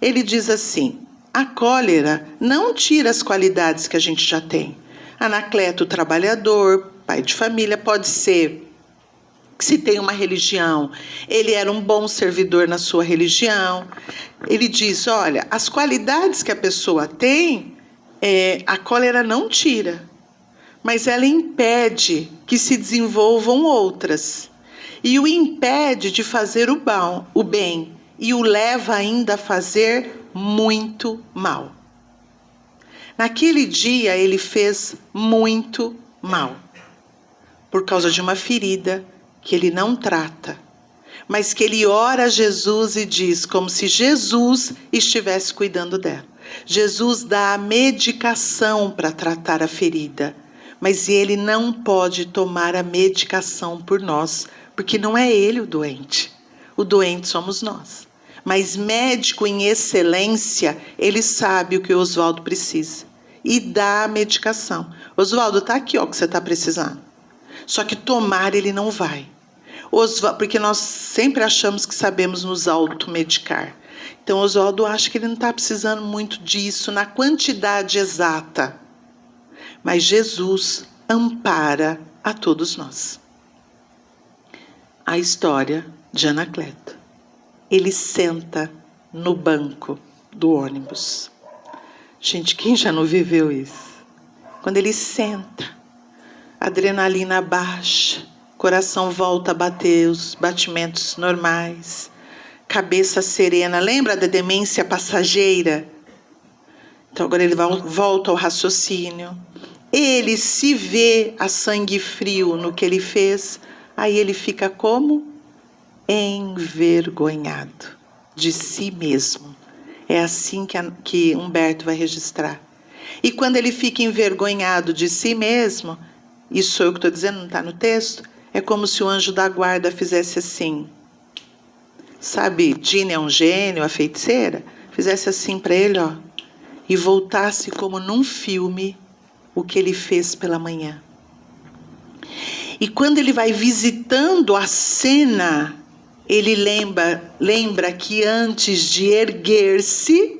Ele diz assim, a cólera não tira as qualidades que a gente já tem. Anacleto, trabalhador, pai de família, pode ser que se tem uma religião, ele era um bom servidor na sua religião. Ele diz, olha, as qualidades que a pessoa tem, a cólera não tira, mas ela impede que se desenvolvam outras. E o impede de fazer o bem, e o leva ainda a fazer muito mal. Naquele dia ele fez muito mal, por causa de uma ferida que ele não trata, mas que ele ora a Jesus e diz como se Jesus estivesse cuidando dela. Jesus dá a medicação para tratar a ferida, mas ele não pode tomar a medicação por nós, porque não é ele o doente somos nós. Mas médico em excelência, ele sabe o que o Oswaldo precisa e dá a medicação. Oswaldo, está aqui o que você está precisando. Só que tomar ele não vai. Porque nós sempre achamos que sabemos nos automedicar. Então, Oswaldo acha que ele não está precisando muito disso na quantidade exata. Mas Jesus ampara a todos nós. A história de Anacleto. Ele senta no banco do ônibus. Gente, quem já não viveu isso? Quando ele senta, a adrenalina baixa, coração volta a bater os batimentos normais, cabeça serena. Lembra da demência passageira? Então agora ele volta ao raciocínio. Ele se vê a sangue frio no que ele fez, aí ele fica como? Envergonhado de si mesmo. É assim que Humberto vai registrar. E quando ele fica envergonhado de si mesmo, isso sou eu que estou dizendo, não está no texto, é como se o anjo da guarda fizesse assim. Sabe, Gina é um gênio, a feiticeira? Fizesse assim para ele, ó, e voltasse como num filme o que ele fez pela manhã. E quando ele vai visitando a cena, ele lembra que antes de erguer-se,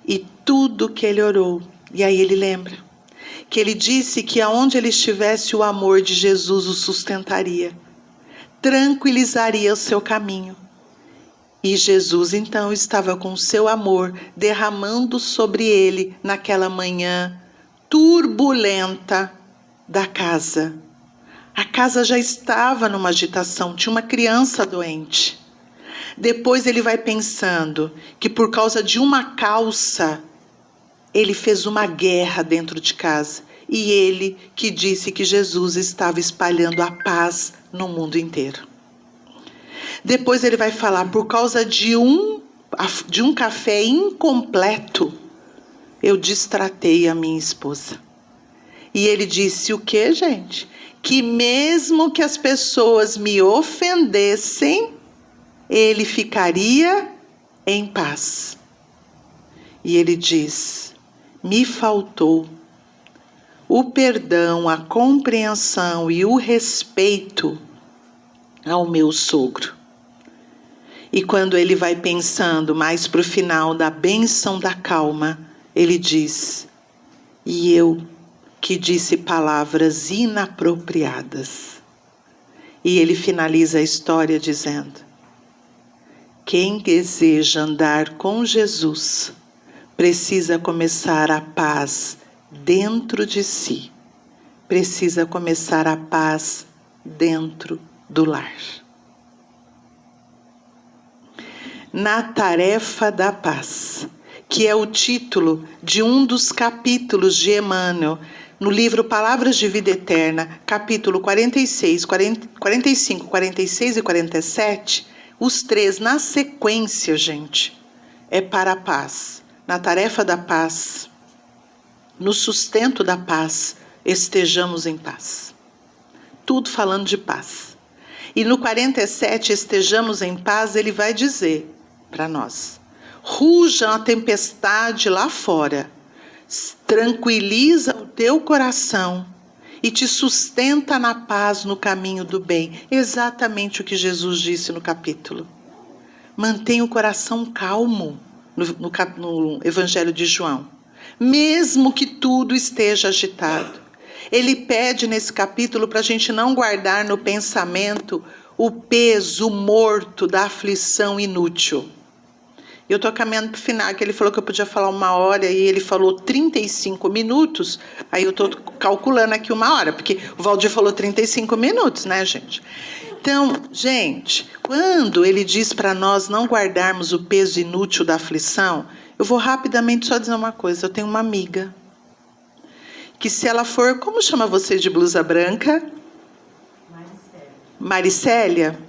e tudo que ele orou, e aí ele lembra que ele disse que aonde ele estivesse, o amor de Jesus o sustentaria, tranquilizaria o seu caminho. E Jesus, então, estava com o seu amor derramando sobre ele naquela manhã turbulenta da casa. A casa já estava numa agitação, tinha uma criança doente. Depois ele vai pensando que por causa de uma calça, ele fez uma guerra dentro de casa. E ele que disse que Jesus estava espalhando a paz no mundo inteiro. Depois ele vai falar, por causa de um café incompleto, eu destratei a minha esposa. E ele disse o quê, gente? Que mesmo que as pessoas me ofendessem, ele ficaria em paz. E ele diz, me faltou o perdão, a compreensão e o respeito ao meu sogro. E quando ele vai pensando mais para o final da bênção da calma, ele diz, e eu que disse palavras inapropriadas. E ele finaliza a história dizendo, quem deseja andar com Jesus precisa começar a paz dentro de si, precisa começar a paz dentro do lar. Na tarefa da paz, que é o título de um dos capítulos de Emmanuel, no livro Palavras de Vida Eterna, capítulo 46, 45, 46 e 47, os três na sequência, gente, é para a paz. Na tarefa da paz, no sustento da paz, estejamos em paz. Tudo falando de paz. E no 47, estejamos em paz, ele vai dizer para nós, ruja a tempestade lá fora, tranquiliza o teu coração e te sustenta na paz no caminho do bem. Exatamente o que Jesus disse no capítulo. Mantenha o coração calmo no Evangelho de João, mesmo que tudo esteja agitado. Ele pede nesse capítulo para a gente não guardar no pensamento o peso morto da aflição inútil. Eu estou caminhando para o final, que ele falou que eu podia falar 1 hora e ele falou 35 minutos, aí eu estou calculando aqui 1 hora, porque o Valdir falou 35 minutos, né, gente? Então, gente, quando ele diz para nós não guardarmos o peso inútil da aflição, eu vou rapidamente só dizer uma coisa, eu tenho uma amiga, que se ela for, como chama você de blusa branca? Maricélia?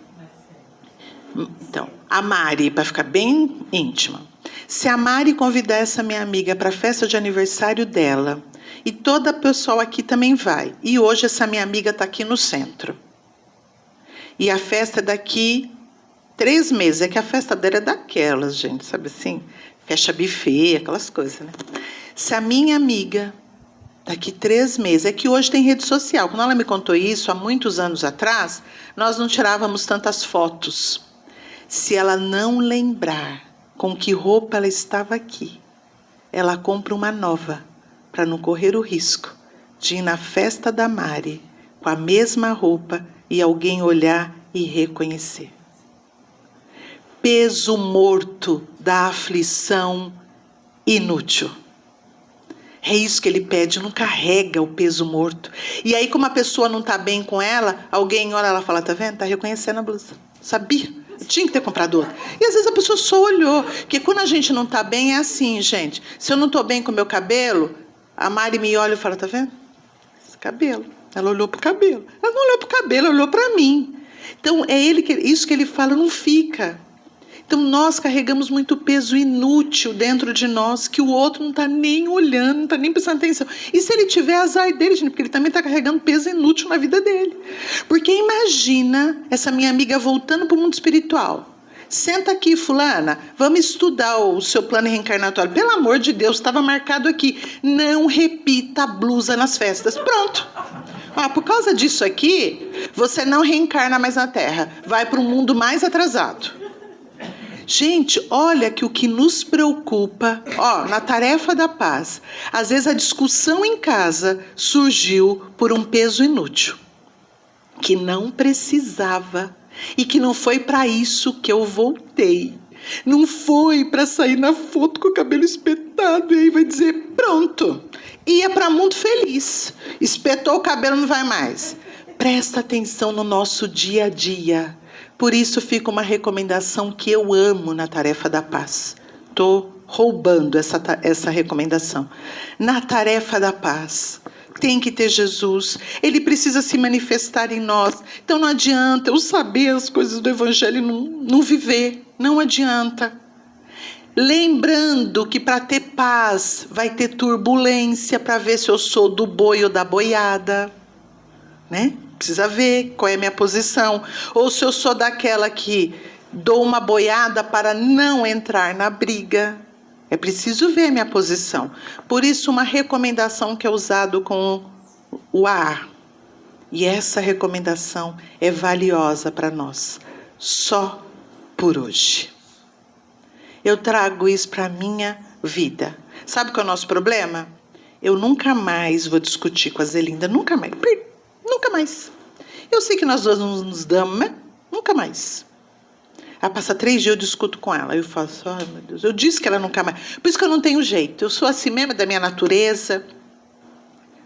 Então, a Mari, para ficar bem íntima. Se a Mari convidar essa minha amiga para a festa de aniversário dela, e toda a pessoa aqui também vai, e hoje essa minha amiga está aqui no centro, e a festa é daqui 3 meses, é que a festa dela é daquelas, gente, sabe assim? Fecha buffet, aquelas coisas, né? Se a minha amiga, daqui 3 meses, é que hoje tem rede social, quando ela me contou isso, há muitos anos atrás, nós não tirávamos tantas fotos. Se ela não lembrar com que roupa ela estava aqui, ela compra uma nova, para não correr o risco de ir na festa da Mari com a mesma roupa e alguém olhar e reconhecer. Peso morto da aflição inútil. É isso que ele pede, não carrega o peso morto. E aí, como a pessoa não está bem com ela, alguém olha, ela fala, tá vendo? Está reconhecendo a blusa. Sabia? Eu tinha que ter comprado outra. E às vezes a pessoa só olhou. Porque quando a gente não está bem, é assim, gente. Se eu não estou bem com o meu cabelo, a Mari me olha e fala, tá vendo? Esse cabelo. Ela olhou para o cabelo. Ela não olhou para o cabelo, ela olhou para mim. Então, é isso que ele fala, não fica. Então, nós carregamos muito peso inútil dentro de nós, que o outro não está nem olhando, não está nem prestando atenção. E se ele tiver azar dele, gente, porque ele também está carregando peso inútil na vida dele. Porque imagina essa minha amiga voltando para o mundo espiritual. Senta aqui, fulana, vamos estudar o seu plano reencarnatório. Pelo amor de Deus, estava marcado aqui. Não repita a blusa nas festas. Pronto. Por causa disso aqui, você não reencarna mais na Terra. Vai para um mundo mais atrasado. Gente, olha que o que nos preocupa, na tarefa da paz, às vezes a discussão em casa surgiu por um peso inútil, que não precisava e que não foi para isso que eu voltei. Não foi para sair na foto com o cabelo espetado e aí vai dizer, pronto, ia para mundo feliz, espetou o cabelo, não vai mais. Presta atenção no nosso dia a dia. Por isso fica uma recomendação que eu amo na tarefa da paz. Estou roubando essa recomendação. Na tarefa da paz, tem que ter Jesus. Ele precisa se manifestar em nós. Então não adianta eu saber as coisas do Evangelho e não viver. Não adianta. Lembrando que para ter paz vai ter turbulência para ver se eu sou do boi ou da boiada, né? Precisa ver qual é a minha posição. Ou se eu sou daquela que dou uma boiada para não entrar na briga. É preciso ver a minha posição. Por isso, uma recomendação que é usado com o AA. E essa recomendação é valiosa para nós. Só por hoje. Eu trago isso para a minha vida. Sabe qual é o nosso problema? Eu nunca mais vou discutir com a Zelinda. Nunca mais. Nunca mais. Eu sei que nós duas não nos damos, mas nunca mais. Ela passa 3 dias, eu discuto com ela. Eu faço, ai meu Deus, eu disse que ela nunca mais. Por isso que eu não tenho jeito. Eu sou assim mesmo, da minha natureza.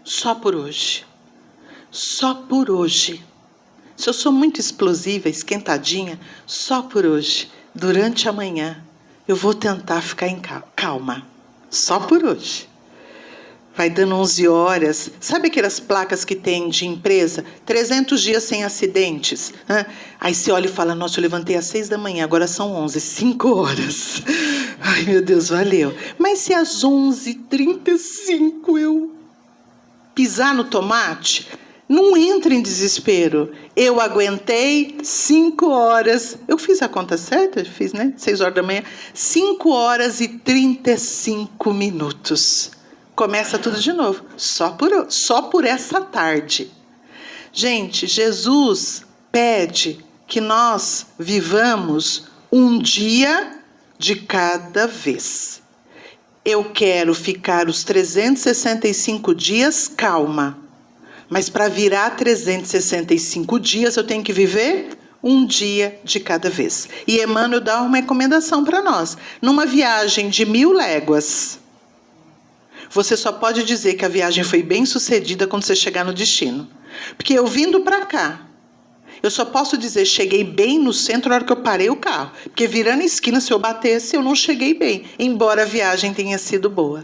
Só por hoje. Só por hoje. Se eu sou muito explosiva, esquentadinha, só por hoje. Durante a manhã, eu vou tentar ficar em calma. Só por hoje. Vai dando 11 horas. Sabe aquelas placas que tem de empresa? 300 dias sem acidentes. Aí você olha e fala, nossa, eu levantei às 6 da manhã, agora são 11, 5 horas. Ai, meu Deus, valeu. Mas se às 11h35 eu pisar no tomate, não entra em desespero. Eu aguentei 5 horas. Eu fiz a conta certa? Fiz, né? 6 horas da manhã. 5 horas e 35 minutos. Começa tudo de novo, só por essa tarde. Gente, Jesus pede que nós vivamos um dia de cada vez. Eu quero ficar os 365 dias calma, mas para virar 365 dias eu tenho que viver um dia de cada vez. E Emmanuel dá uma recomendação para nós. Numa viagem de 1000 léguas, você só pode dizer que a viagem foi bem sucedida quando você chegar no destino. Porque eu vindo para cá, eu só posso dizer cheguei bem no centro na hora que eu parei o carro. Porque virando a esquina, se eu batesse, eu não cheguei bem. Embora a viagem tenha sido boa.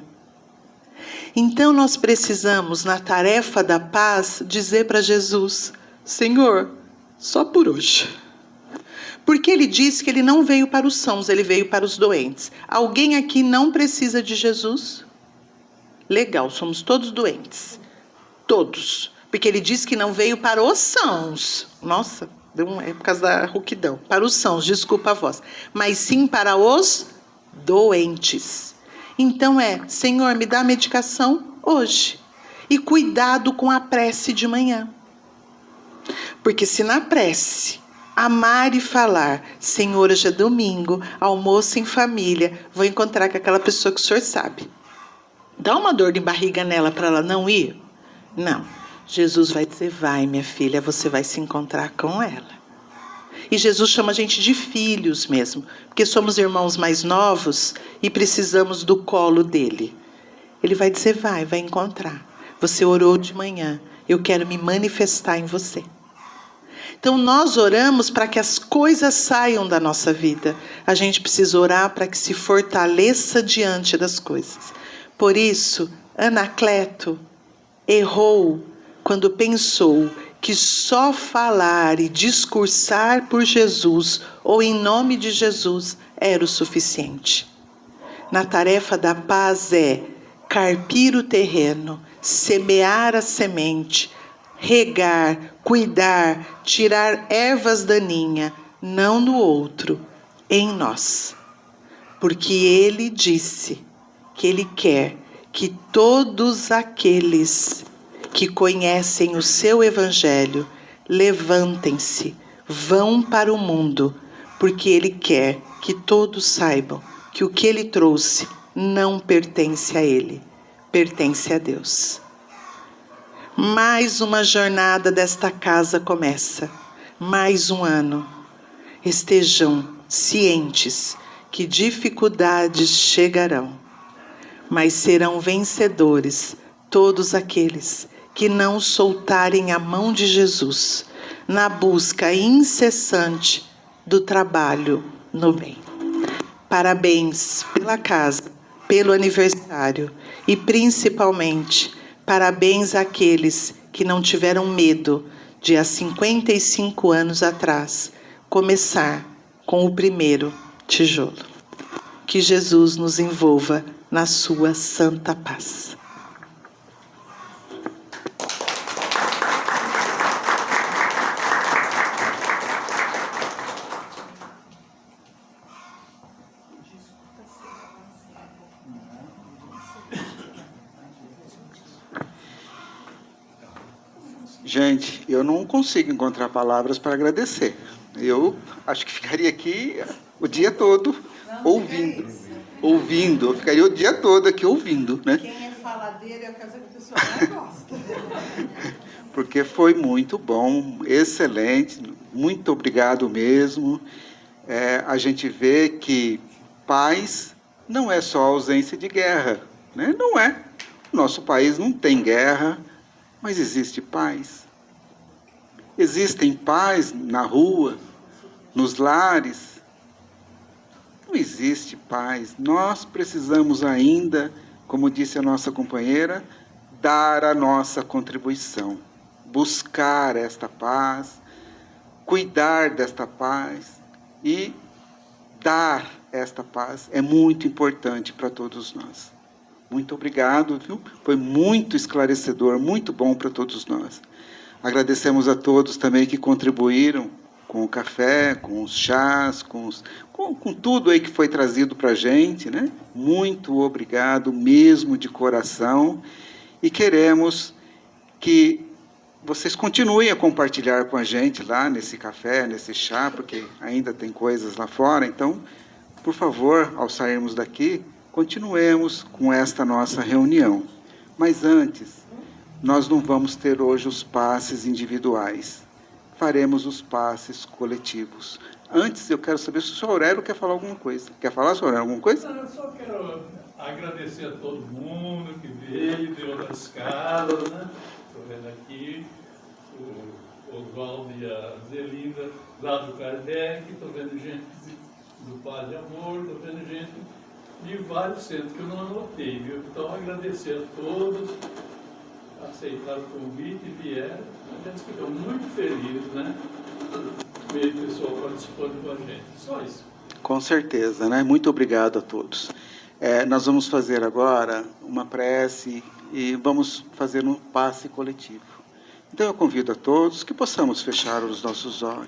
Então nós precisamos, na tarefa da paz, dizer para Jesus, Senhor, só por hoje. Porque ele disse que ele não veio para os sãos, ele veio para os doentes. Alguém aqui não precisa de Jesus? Legal, somos todos doentes. Todos. Porque ele disse que não veio para os sãos. Nossa, é por causa da rouquidão. Para os sãos, desculpa a voz. Mas sim para os doentes. Então Senhor, me dá a medicação hoje. E cuidado com a prece de manhã. Porque se na prece, amar e falar, Senhor, hoje é domingo, almoço em família, vou encontrar com aquela pessoa que o senhor sabe. Dá uma dor de barriga nela para ela não ir? Não. Jesus vai dizer, vai minha filha, você vai se encontrar com ela. E Jesus chama a gente de filhos mesmo, porque somos irmãos mais novos e precisamos do colo dele. Ele vai dizer, vai encontrar. Você orou de manhã, eu quero me manifestar em você. Então nós oramos para que as coisas saiam da nossa vida. A gente precisa orar para que se fortaleça diante das coisas. Por isso, Anacleto errou quando pensou que só falar e discursar por Jesus ou em nome de Jesus era o suficiente. Na tarefa da paz carpir o terreno, semear a semente, regar, cuidar, tirar ervas daninhas, não no outro, em nós. Porque ele disse que ele quer que todos aqueles que conhecem o seu evangelho levantem-se, vão para o mundo, porque Ele quer que todos saibam que o que Ele trouxe não pertence a Ele, pertence a Deus. Mais uma jornada desta casa começa, mais um ano. Estejam cientes que dificuldades chegarão, mas serão vencedores todos aqueles que não soltarem a mão de Jesus na busca incessante do trabalho no bem. Parabéns pela casa, pelo aniversário e principalmente parabéns àqueles que não tiveram medo de há 55 anos atrás começar com o primeiro tijolo. Que Jesus nos envolva na sua santa paz. Gente, eu não consigo encontrar palavras para agradecer. Eu acho que ficaria aqui o dia todo ouvindo. Eu ficaria o dia todo aqui ouvindo, né? Quem é faladeiro é a casa que a pessoa mais gosta. Porque foi muito bom, excelente, muito obrigado mesmo. A gente vê que paz não é só ausência de guerra, né? Não é. Nosso país não tem guerra, mas existe paz. Existem paz na rua, nos lares. Não existe paz. Nós precisamos ainda, como disse a nossa companheira, dar a nossa contribuição. Buscar esta paz, cuidar desta paz e dar esta paz é muito importante para todos nós. Muito obrigado, viu? Foi muito esclarecedor, muito bom para todos nós. Agradecemos a todos também que contribuíram com o café, com os chás, com tudo aí que foi trazido para a gente, né? Muito obrigado mesmo de coração. E queremos que vocês continuem a compartilhar com a gente lá nesse café, nesse chá, porque ainda tem coisas lá fora. Então, por favor, ao sairmos daqui, continuemos com esta nossa reunião. Mas antes, nós não vamos ter hoje os passes individuais. Faremos os passes coletivos. Antes, eu quero saber se o senhor Aurélio quer falar alguma coisa. Quer falar, senhor Aurélio, alguma coisa? Eu só quero agradecer a todo mundo que veio, deu na escala, né? Estou vendo aqui o Oswaldo e a Zelinda lá do Kardec, estou vendo gente do Padre Amor, estou vendo gente de vários centros que eu não anotei, viu? Então, agradecer a todos, aceitaram o convite e vieram. A gente ficou muito feliz, né? Ver o pessoal participando com a gente. Só isso. Com certeza, né? Muito obrigado a todos. Nós vamos fazer agora uma prece e vamos fazer um passe coletivo. Então, eu convido a todos que possamos fechar os nossos olhos.